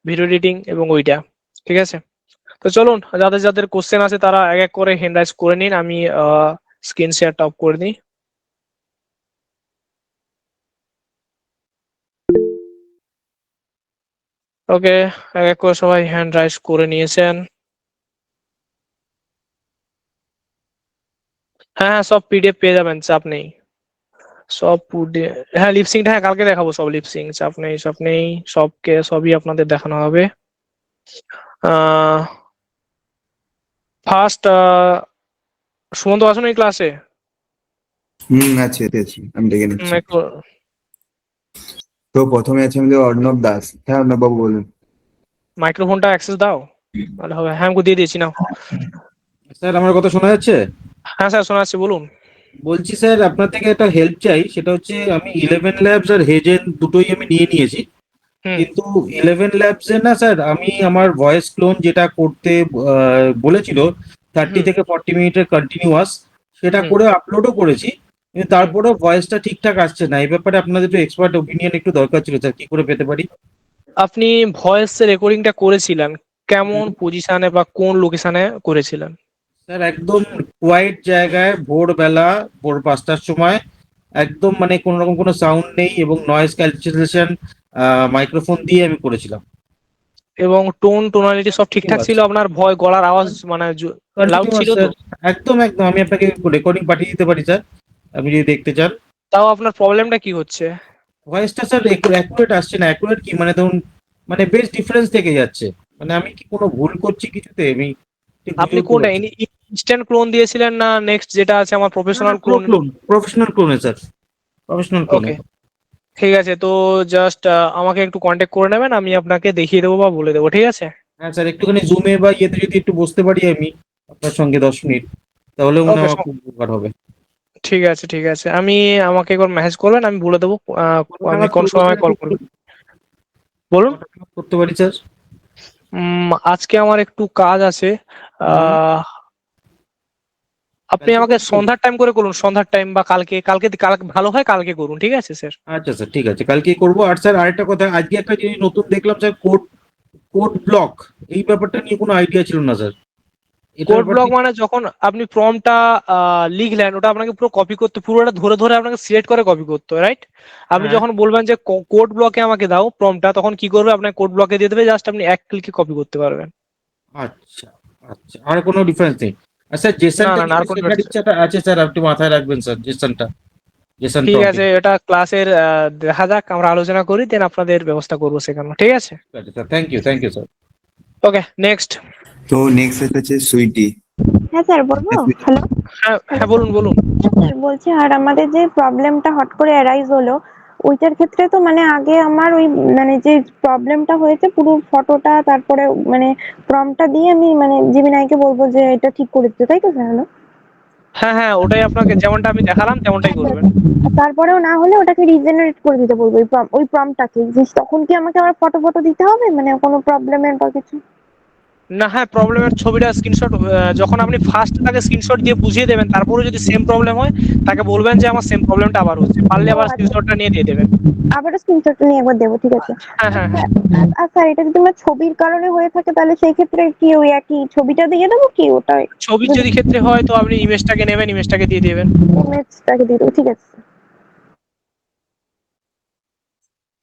ভিডিও এডিটিং এবং ওইটা। ঠিক আছে, তো চলুন, যাদের যাদের কোশ্চেন আছে তারা এক এক করে হ্যান্ড রাইজ করে নিন। আমি স্ক্রিন শেয়ারটা অফ করে দিই। ওকে, এক এক করে সবাই হ্যান্ড রাইজ করে নিয়েছেন। হ্যাঁ হ্যাঁ, সব পিডিএফ পেয়ে যাবেন, চাপ নেই। সব হ্যাঁ, লিপসিংটা হ্যাঁ কালকে দেখাবো, সব লিপসিং, চাপ নেই, চাপ নেই, সবই আপনাদের দেখানো হবে। ফার্স্ট সুমন্ত আসুন এই ক্লাসে। আছে আছি, আমি দেখে নিচ্ছি। তো প্রথমে আছে আমাদের অর্ণব দাস। হ্যাঁ অর্ণব বাবু বলুন। মাইক্রোফোনটা অ্যাক্সেস দাও, তাহলে হবে। হ্যাঁ, আমি দিয়ে দিয়েছি, নাও। স্যার আমার কথা শোনা যাচ্ছে? হ্যাঁ স্যার, শোনা যাচ্ছে, বলুন। বলছি স্যার আপনার থেকে একটা হেল্প চাই, সেটা হচ্ছে আমি 11 ল্যাবস আর হেজেন দুটোই আমি নিয়ে নিয়েছি, হুম কিন্তু 11 ল্যাবস এ না স্যার, আমি আমার ভয়েস ক্লোন যেটা করতে বলেছিল 30 হুম থেকে 40 মিনিটের কন্টিনিউয়াস, সেটা হুম। করে আপলোডও করেছি, কিন্তু তারপরেও ভয়েসটা ঠিকঠাক আসছে না। এই ব্যাপারে আপনাদের একটু এক্সপার্ট ওপিনিয়ন একটু দরকার ছিল স্যার, কি করে পেতে পারি? আপনি ভয়েস রেকর্ডিংটা করেছিলেন, কেমন পজিশনে বা কোন লোকেশনে করেছিলেন? স্যার একদম কোয়াইট জায়গায়, ভোরবেলা, ভোর 5টার সময়, একদম মানে কোনো রকম কোনো সাউন্ড নেই এবং নয়েজ ক্যান্সেলেশন মাইক্রোফোন দিয়ে আমি করেছিলাম। এবং টোনালিটি সব ঠিকঠাক ছিল? আপনার ভয় গলার আওয়াজ মানে লাউড কন্টিনিউয়াস ছিল তো? স্যার, একদম একদম। আমি আপনাকে রেকর্ডিং পাঠিয়ে দিতে পারি স্যার, আপনি যদি দেখতে চান। তাও আপনার প্রবলেমটা কি হচ্ছে? ভয়েসটা স্যার অ্যাকুরেট আসছে না। অ্যাকুরেট কি মানে ধরুন, মানে বেশ ডিফারেন্স থেকে যাচ্ছে। মানে আমি কি কোনো ভুল করছি কিছুতে, আমি ঠিক বুঝে আপনি উঠতে কোনটা পারছি না। ইনস্ট্যান্ট ক্লোন দিয়েছিলেন না নেক্সট যেটা আছে আমার প্রফেশনাল ক্লোন? প্রফেশনাল ক্লোনে স্যার, প্রফেশনাল ক্লোনে। ওকে, ঠিক আছে। তো জাস্ট আমাকে একটু কন্ট্যাক্ট করে নেবেন, আমি আপনাকে দেখিয়ে দেবো বা বলে দেবো, ঠিক আছে? হ্যাঁ স্যার, একটুখানি জুমে বা ইয়েতে যদি একটু বসতে পারি আমি আপনার সঙ্গে 10 মিনিট, তাহলে মনে হয় ওকে, আমার খুব উপকার হবে। ঠিক আছে ঠিক আছে। আমাকে একবার মেসেজ করবেন, আমি বলে দেবো কটা আপনি নাগাদ কোন করবো সময় স্যার? কল করবেন। বলুন। কটা নাগাদ করতে পারি স্যার? আজকে আমার একটু কাজ আছে। আহ আপনি কালকে আমাকে করতে পারি? সন্ধ্যার টাইম করে করুন, সন্ধ্যার টাইম বা কালকে কালকে কালকে ভালো হয়, কালকে করুন, ঠিক আছে স্যার? আচ্ছা স্যার, ঠিক আছে, কালকেই করবো। আর স্যার আরেকটা কথা, আজকে একটা জিনিস নতুন দেখলাম স্যার, কোড কোড ব্লক, এই ব্যাপারটা নিয়ে কোনো আইডিয়া ছিল না স্যার। এটার কোড ব্যাপারে ব্লক মানে যখন আপনি প্রম্পটটা লিখলেন, ওটা আপনাকে পুরো কপি করতে, পুরোটা ধরে ধরে আপনাকে সিলেক্ট করে কপি করতে হয়, রাইট? আপনি হ্যাঁ। যখন বলবেন যে কোড ব্লকে আমাকে দাও প্রম্পটটা, তখন কি করবে, আপনাকে কোড ব্লকে দিয়ে দেবে, জাস্ট আপনি এক ক্লিকে কপি করতে পারবেন। আচ্ছা আচ্ছা, আর কোনো ডিফারেন্স নেই? আর স্যার না জেসনটা না কি না, আর একটু কোনো শেখার difference নেই। ইচ্ছাটা আছে স্যার, আপনি মাথায় রাখবেন স্যার জেসনটা, জেসন ঠিক প্রম্পটিং। আছে, এটা ক্লাসের দেখা যাক, আমরা আলোচনা করি, দেন আপনাদের ব্যবস্থা করবো শেখানো, ঠিক আছে? ঠিক আছে sir, thank you sir. Okay, next. তো নেক্সট হচ্ছে সুইটি। হ্যাঁ স্যার, বলবো? হ্যালো। হ্যাঁ হ্যাঁ, বলুন বলুন। স্যার বলছি, আর আমাদের যে প্রবলেমটা হট করে অ্যারাইজ হলো, ওইটার ক্ষেত্রে তো মানে আগে আমার ওই মানে যে প্রবলেমটা হয়েছে পুরো ফটোটা, তারপরে মানে প্রম্পটটা দিয়ে আমি মানে জিমিনাইকে বলবো যে এটা ঠিক করে দিতে, তাই তো স্যার? হ্যালো। হ্যাঁ হ্যাঁ, ওটাই আপনাকে যেমনটা আমি দেখালাম তেমনটাই করবেন। তারপরেও না হলে ওটাকে রিজেনারেট করে দিতে বলবো, ওই প্রম্পটটাকে। তখন কি আমাকে আবার ফটো ফটো দিতে হবে, মানে কোনো প্রবলেমের বা কিছু? না, হ্যাঁ, প্রবলেমের ছবিটা স্ক্রিনশট, যখন আপনি ফার্স্ট তাকে স্ক্রিনশট দিয়ে বুঝিয়ে দেবেন, তারপরে যদি সেম প্রবলেম হয় তাকে বলবেন যে আমার সেম প্রবলেমটা আবার হচ্ছে, পারলে ও আবার আচ্ছা, স্ক্রিনশটটা নিয়ে দিয়ে দেবেন। আবারও স্ক্রিনশট নিয়ে একবার দেবো, ঠিক আছে। হ্যাঁ হ্যাঁ হ্যাঁ। আচ্ছা, এটা যদি আমার ছবির কারণে হয়ে থাকে, তাহলে সেই ক্ষেত্রে কি ওই একই ছবিটা দিয়ে দেবো, কি ওটাই ছবির যদি ক্ষেত্রে হয় তো আপনি ইমেজটাকে নেবেন, ইমেজটাকে দিয়ে দেবেন। ইমেজটাকে দিয়ে দেবো, ঠিক আছে।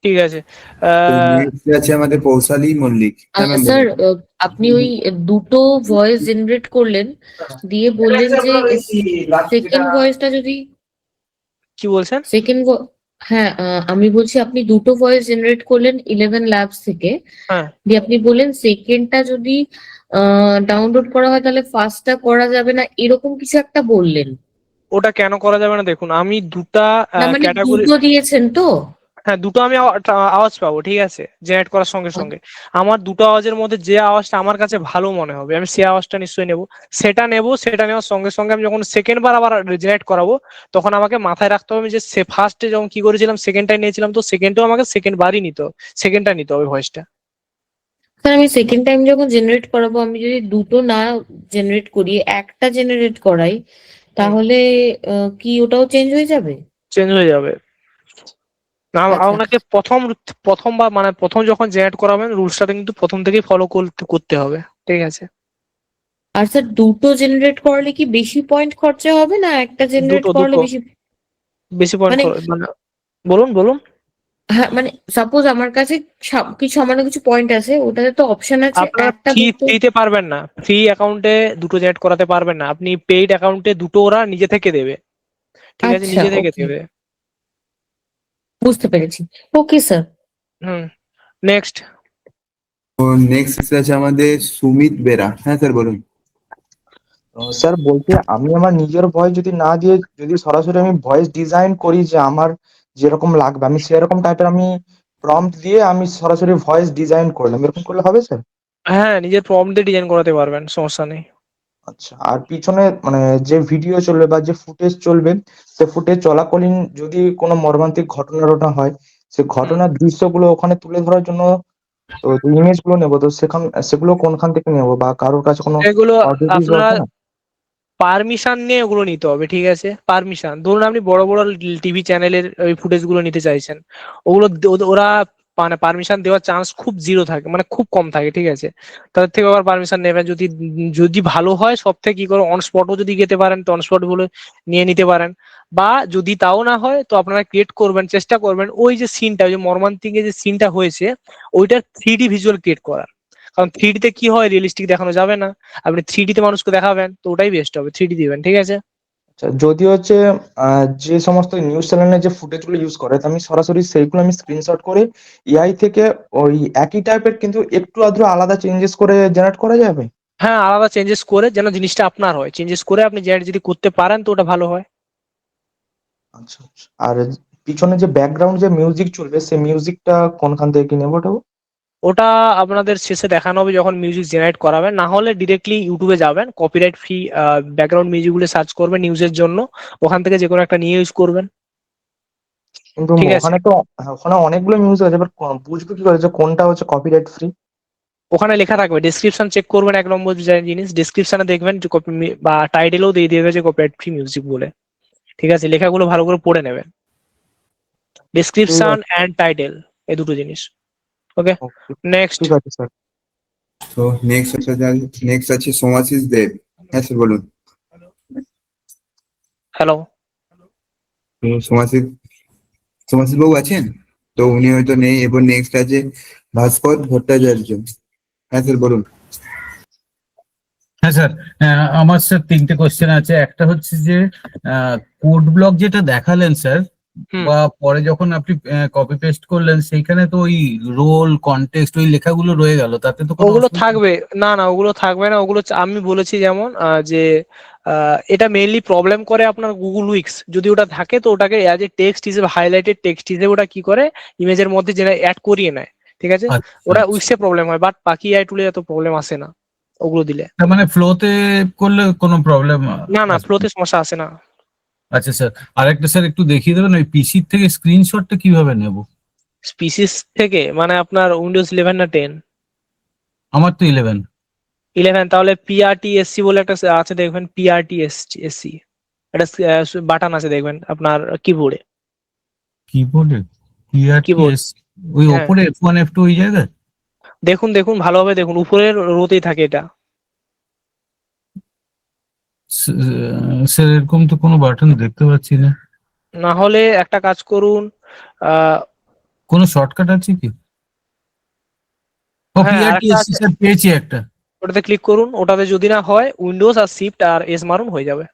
ঠিক আছে। তো নেক্সট আছে আমাদের পৌশালী মল্লিক। হ্যাঁ ম্যাম স্যার, বলুন। আপনি ওই দুটো ভয়েস জেনারেট করলেন, দিয়ে বললেন যে সেকেন্ড ভয়েসটা যদি কি বলছেন? সেকেন্ড হ্যাঁ, আমি বলছি আপনি দুটো ভয়েস জেনারেট করলেন 11 ল্যাবস থেকে, হ্যাঁ, দিয়ে আপনি বললেন সেকেন্ডটা যদি ডাউনলোড করা হয় তাহলে ফার্স্টটা করা যাবে না, এরকম কিছু একটা বললেন। ওটা কেন করা যাবে না, দেখুন আমি দুটা না মানে ক্যাটাগরি, দুটো দিয়েছেন তো? হ্যাঁ দুটো আমি আওয়াজ পাবো, ঠিক আছে, জেনারেট করার সঙ্গে সঙ্গে আমার দুটো আওয়াজের মধ্যে যে আওয়াজটা আমার কাছে ভালো মনে হবে আমি সেই আওয়াজটা নিশ্চয়ই নেব। সেটা নেওয়ার সঙ্গে সঙ্গে আমি যখন সেকেন্ড বার আবার জেনারেট করাবো, তখন আমাকে মাথায় রাখতে হবে যে সে ফার্স্টে যখন কি করেছিলাম সেকেন্ডটাই নিয়েছিলাম, তো সেকেন্ডটাও আমাকে সেকেন্ড বারই নিতে হবে, সেকেন্ডটা নিতে হবে ভয়েসটা। স্যার আমি সেকেন্ড টাইম যখন জেনারেট করাবো, আমি যদি দুটো না জেনারেট করি, একটা জেনারেট করাই, তাহলে কি ওটাও চেঞ্জ হয়ে যাবে? চেঞ্জ হয়ে যাবে। আচ্ছা আপনাকে প্রথমবার মানে প্রথম যখন জেনারেট করাবেন রুলসটা কিন্তু প্রথম থেকেই ফলো করতে হবে, ঠিক আছে? আর স্যার দুটো জেনারেট করলে কি বেশি পয়েন্ট খরচা হবে, না একটা জেনারেট দুটো করলে দুটো বেশি? বেশি পয়েন্ট মানে মানে বলুন বলুন। হ্যাঁ, মানে সাপোজ আমার কাছে কিছু সামান্য কিছু পয়েন্ট আছে, ওটাতে তো অপশন আছে আপনার একটা দুটো। ফ্রিতে পারবেন না, ফ্রি অ্যাকাউন্টে দুটো জেনারেট করাতে পারবেন না, আপনি পেইড অ্যাকাউন্টে দুটো ওরা নিজে থেকে দেবে, ঠিক আছে, আচ্ছা, নিজে থেকে ওকে, দেবে। বুঝতে পেরেছি। Okay sir. Hmm, next. তো নেক্সট আছে আমাদের সুমিত বেরা। হ্যাঁ স্যার বলুন। স্যার বলতে আমি আমার নিজের ভয়েস যদি না দিয়ে যদি সরাসরি আমি ভয়েস ডিজাইন করি, যে আমার যেরকম লাগবে আমি সেরকম টাইপের আমি প্রম্পট দিয়ে আমি সরাসরি ভয়েস ডিজাইন করলাম, এরকম করলে হবে স্যার? হ্যাঁ, নিজের প্রম্পট দিয়ে ডিজাইন করাতে পারবেন, সমস্যা নেই। আচ্ছা, আর পিছনে মানে যে ভিডিও চলবে বা যে ফুটেজ চলবে, সে ফুটেজ চলাকালীন যদি কোনো মর্মান্তিক ঘটনা হয়, সে ঘটনার দৃশ্যগুলো ওখানে তুলে ধরার জন্য তো ইমেজ গুলো নেবো, তো সেগুলো কোনখান থেকে নেবো, বা কারোর কাছে কোনো এগুলো অডিও আপনার আছে না? পারমিশন নিয়ে ওগুলো নিতে হবে, ঠিক আছে? পারমিশন, ধরুন আপনি বড় বড় টিভি চ্যানেলের ওই ফুটেজ গুলো নিতে চাইছেন, ওগুলো ওরা মানে পারমিশন দেওয়ার চান্স খুব জিরো থাকে, মানে খুব কম থাকে, ঠিক আছে? তাদের থেকে আবার পারমিশন নেবেন, যদি যদি ভালো হয় সব থেকে কি করে অন স্পটও যদি যেতে পারেন তো অন স্পট গুলো নিয়ে নিতে পারেন, বা যদি তাও না হয় তো আপনারা ক্রিয়েট করবেন, চেষ্টা করবেন ওই যে সিনটা, ওই যে মর্মান্তিকে যে সিনটা হয়েছে ওইটার 3D ভিজুয়াল ক্রিয়েট করার। কারণ 3D তে কি হয়, রিয়েলিস্টিক দেখানো যাবে না, আপনি 3D তে মানুষকে দেখাবেন তো ওটাই বেস্ট হবে, 3D দিবেন, ঠিক আছে? আচ্ছা, যদি হচ্ছে যে সমস্ত নিউজ চ্যানেলের যে ফুটেজ গুলো ইউজ করে, তো আমি সরাসরি সেইগুলো আমি স্ক্রিনশট করে এআই থেকে ওই একই টাইপের কিন্তু একটু আধটু আলাদা চেঞ্জেস করে জেনারেট করা যাবে? হ্যাঁ, আলাদা চেঞ্জেস করে যেন জিনিসটা আপনার হয়, চেঞ্জেস করে আপনি যদি করতে পারেন তো ওটা ভালো হয়। আচ্ছা আচ্ছা। আর পিছনে যে ব্যাকগ্রাউন্ড যে মিউজিক চলবে, সেই মিউজিকটা কোনখান থেকে কিনে নেবো ওটা? ওটা আপনাদের শেষে দেখানো হবে যখন মিউজিক জেনারেট করাবেন, না হলে ডিরেক্টলি ইউটিউবে যাবেন, কপিরাইট ফ্রি ব্যাকগ্রাউন্ড মিউজিক গুলো সার্চ করবেন নিউজের জন্য, ওখান থেকে যে কোনো একটা নিয়ে ইউজ করবেন, কিন্তু ঠিক আছে? ওখানে তো, হ্যাঁ, ওখানে অনেকগুলো মিউজিক আছে, এবার বুঝবো কি করে যে কোনটা হচ্ছে কপিরাইট ফ্রি? ওখানে লেখা থাকবে, ডেসক্রিপশন চেক করবেন, 1 নম্বর জিনিস ডেসক্রিপশনে দেখবেন যে বা টাইটেলেও দিয়ে দেবে যে কপিরাইট ফ্রি মিউজিক বলে, ঠিক আছে? লেখাগুলো ভালো করে পড়ে নেবেন, ঠিক ডেসক্রিপশন আছে। এন্ড টাইটেল, এই দুটো জিনিস। ওকে, Okay, নেক্সট। ঠিক আছে স্যার। তো নেক্সট আছে সোমাশিস দেব। হ্যাঁ স্যার বলুন। হ্যালো। তো সোমাশিস বাবু আছেন? তো উনি হয়তো নেই। এরপর নেক্সট আছে ভাস্কর ভট্টাচার্য। হ্যাঁ স্যার বলুন। হ্যাঁ স্যার, আমার স্যার 3টে কোশ্চেন আছে। একটা হচ্ছে যে কোড ব্লক যেটা দেখালেন স্যার, হুম। বা পরে যখন আপনি কপি পেস্ট করলেন সেইখানে তো ওই রোল কনটেক্সট ওই লেখাগুলো রয়ে গেল, তাতে তো কোনো ওগুলো অসুবিধা? থাকবে না, না ওগুলো থাকবে না, ওগুলো আমি বলেছি যেমন যে এটা মেইনলি প্রবলেম করে আপনার গুগল উইক্স, যদি ওটা থাকে তো ওটাকে অ্যাজ এ টেক্সট হিসেবে, হাইলাইটেড টেক্সট হিসেবে ওটা কি করে ইমেজের মধ্যে যেটা অ্যাড করিয়ে নেয়, ঠিক আছে? আচ্ছা ওটা আচ্ছা। উইক্সে প্রবলেম হয়, বাট বাকি এআই টুলে এত প্রবলেম আসে না ওগুলো দিলে। তার মানে ফ্লোতে করলে কোনো প্রবলেম না না, আসবে ফ্লোতে না? সমস্যা আসে না। আচ্ছা স্যার, আরেকটা স্যার একটু দেখিয়ে দেবেন ওই পিসির থেকে স্ক্রিনশটটা কিভাবে নেব? স্পিসিস থেকে মানে আপনার উইন্ডোজ 11 না 10? আমার তো 11। 11, তাহলে PRTSC বলে একটা আছে দেখবেন, PRTSC একটা বাটন আছে দেখবেন আপনার কিবোর্ডে। কিবোর্ডে কিবোর্ড, PRTS ওই হ্যাঁ ওপরে F1 F2 ওই জায়গায়? দেখুন দেখুন ভালোভাবে দেখুন, উপরের রোতেই থাকে এটা। স্যার এরকম তো কোনো বাটন দেখতে পাচ্ছি না। না হলে একটা কাজ করুন, কোনো শর্টকাট আছে কি? ও হ্যাঁ আরেকটা PRTS আছে, স্যার পেয়েছি একটা। ওটাতে ক্লিক করুন, ওটাতে যদি না হয় উইন্ডোজ আর শিফট আর এস মারুন, হয়ে যাবে।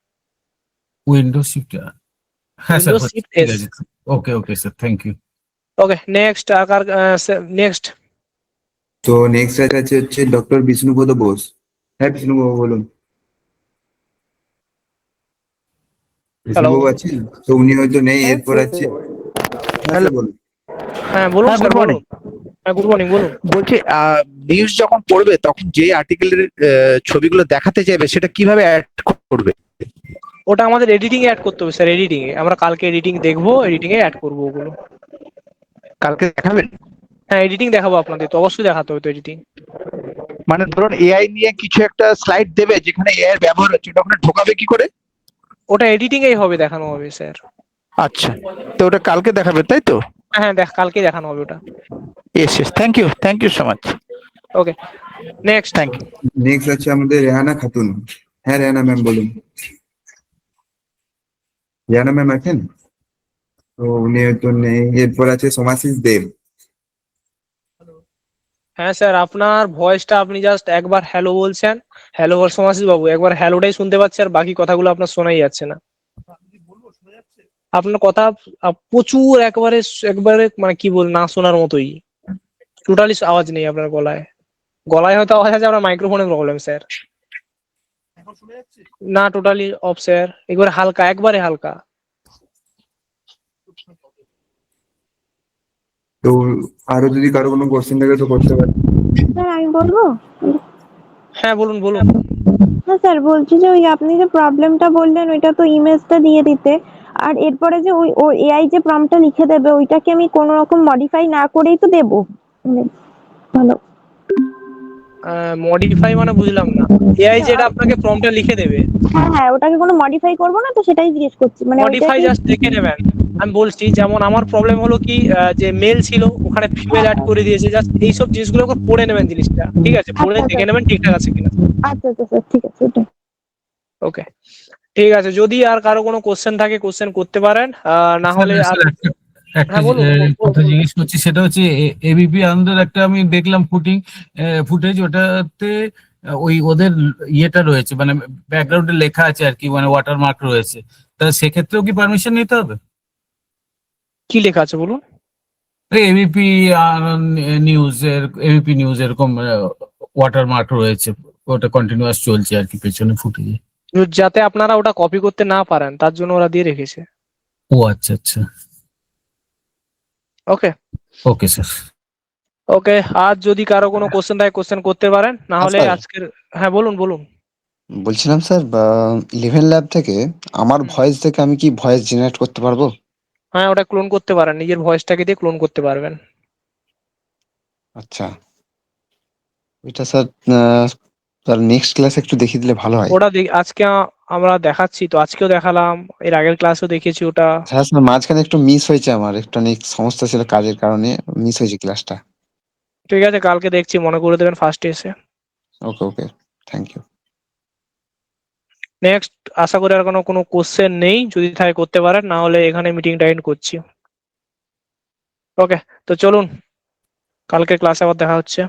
উইন্ডোজ শিফট, হ্যাঁ স্যার উইন্ডোজ হচ্ছে, শিফট ঠিক এস। আছে। Okay okay sir, thank you. Okay, next আকার, নেক্সট। তো নেক্সট আছে হচ্ছে ডক্টর বিষ্ণুপদ বোস। হ্যাঁ বিষ্ণুবাবু বলুন। হ্যালো। বিষ্ণুবাবু আছেন? তো উনি হয়তো নেই। এরপর আছে, হ্যাঁ স্যার বলুন। হ্যাঁ বলুন হ্যাঁ, স্যার, গুড মর্নিং। বলুন। হ্যাঁ গুড মর্নিং, বলুন। বলছি নিউজ যখন পড়বে তখন যে আর্টিকেলের ছবিগুলো দেখাতে চাইবে সেটা কিভাবে অ্যাড করবে? ওটা আমাদের এডিটিং এ অ্যাড করতে হবে স্যার, এডিটিং এ আমরা কালকে এডিটিং দেখবো, এডিটিং এ অ্যাড করবো ওগুলো। কালকে দেখাবেন? হ্যাঁ এডিটিং দেখাবো আপনাদের, তো অবশ্যই দেখাতে হবে তো এডিটিং। মানে ধরুন এআই নিয়ে কিছু একটা স্লাইড দেবে যেখানে এআই এর ব্যবহার হচ্ছে, ওটা ওখানে ঢোকাবে কি করে? ওটা এডিটিং এই হবে, দেখানো হবে স্যার। আচ্ছা, তো ওটা কালকে দেখাবে তাই তো? হ্যাঁ কালকে দেখানো হবে ওটা। Yes yes, thank you so much. Okay, next. Thank you. Next আছে আমাদের রেহানা খাতুন। হ্যাঁ রেহানা ম্যাম বলুন। রেহানা ম্যাম আছেন? তো উনি হয়তো নেই। এরপর আছে সোমাশিস দেব। হ্যাঁ স্যার, আপনার ভয়েসটা আপনি জাস্ট একবার হ্যালো বলছেন, হ্যালো সমাশিস বাবু, একবার হ্যালোটাই শুনতে পাচ্ছি, আর বাকি কথাগুলো আপনার শোনাই যাচ্ছে না। আপনার কথা প্রচুর একবারে একবারে মানে কি বল, না শোনার মতোই, টোটালি আওয়াজ নেই আপনার গলায়। গলায় হয়তো আওয়াজ আছে, আপনার মাইক্রোফোনের প্রবলেম স্যার। না টোটালি অফ স্যার, একবারে হালকা, একবারে হালকা। তো আরো যদি কারো কোনো কোশ্চেন থাকে তো করতে পারেন। স্যার আমি বলবো? হ্যাঁ বলুন বলুন। হ্যাঁ স্যার, বলছি যে ওই আপনি যে প্রবলেমটা বললেন ওইটা তো ইমেজটা দিয়ে দিতে, আর এরপরে যে ওই এআই যে প্রম্পটটা লিখে দেবে ওইটাকে আমি কোনো রকম মডিফাই না করেই তো দেবো? ভালো। মডিফাই মানে বুঝলাম না, এআই যেটা আপনাকে প্রম্পটটা লিখে দেবে? হ্যাঁ হ্যাঁ, ওটাকে কোনো মডিফাই করবো না তো, সেটাই জিজ্ঞেস করছি, মানে মডিফাই ওইটাকে। জাস্ট দেখে নেবেন, আমি বলছি, যেমন আমার প্রবলেম হলো কি যে মেল ছিল ওখানে ফিমেল অ্যাড করে দিয়েছে, জাস্ট এইসব জিনিসগুলো একবার পড়ে নেবেন জিনিসটা, ঠিক আছে? পড়ে আচ্ছা দেখে আচ্ছা নেবেন ঠিকঠাক আছে কিনা। আচ্ছা আচ্ছা স্যার, ঠিক আছে ওটাই। ওকে, ঠিক আছে। যদি আর কারো কোনো কোশ্চেন থাকে কোশ্চেন করতে পারেন, না স্যার, হলে আর স্যার, একটা হ্যাঁ বলুন কথা জিজ্ঞেস করছি, সেটা হচ্ছে এবিপি আনন্দের একটা আমি দেখলাম ফুটেজ, ওটাতে ওই ওদের ইয়েটা রয়েছে, মানে ব্যাকগ্রাউন্ডে লেখা আছে আর কি, মানে ওয়াটারমার্ক রয়েছে। তা সেক্ষেত্রেও কি পারমিশন নিতে হবে? কি লেখা আছে বলুন। এবিপি নিউজ এরকম ওয়াটারমার্ক রয়েছে, ওটা কন্টিনিউয়াস চলছে আর কি পেছনে ফুটেজে। যাতে আপনারা ওটা কপি করতে না পারেন তার জন্য ওরা দিয়ে রেখেছে। ও আচ্ছা আচ্ছা, ওকে ওকে স্যার। ওকে, আর যদি কারো কোনো কোশ্চেন থাকে কোশ্চেন করতে পারেন, না হলে স্যার আজকের হ্যাঁ বলুন বলুন। বলছিলাম স্যার, ইলেভেন ল্যাব থেকে আমার ভয়েস থেকে আমি কি ভয়েস জেনারেট করতে পারবো? হ্যাঁ, ওটা ক্লোন করতে পারেন, নিজের ভয়েসটাকে দিয়ে ক্লোন করতে পারবেন। আচ্ছা, ওইটা স্যার স্যার নেক্সট ক্লাসে একটু দেখিয়ে দিলে ভালো হয়। ওটা আজকে আমরা দেখাচ্ছি তো, আজকেও দেখালাম, এর আগের ক্লাসেও দেখিয়েছি ওটা। হ্যাঁ স্যার, মাঝখানে একটু মিস হয়েছে, আমার একটু অনেক সমস্যা ছিল কাজের কারণে, মিস হয়েছে ক্লাসটা। ঠিক আছে, কালকে দেখছি, মনে করে দেবেন ফার্স্টে এসে। ওকে ওকে, থ্যাংক ইউ। নেক্সট, আশা করি আর কোনো কোশ্চেন নেই, যদি থাকে করতে পারেন, না হলে এখানে মিটিংটা এন্ড করছি। ওকে, তো চলুন, কালকে ক্লাসে আবার দেখা হচ্ছে।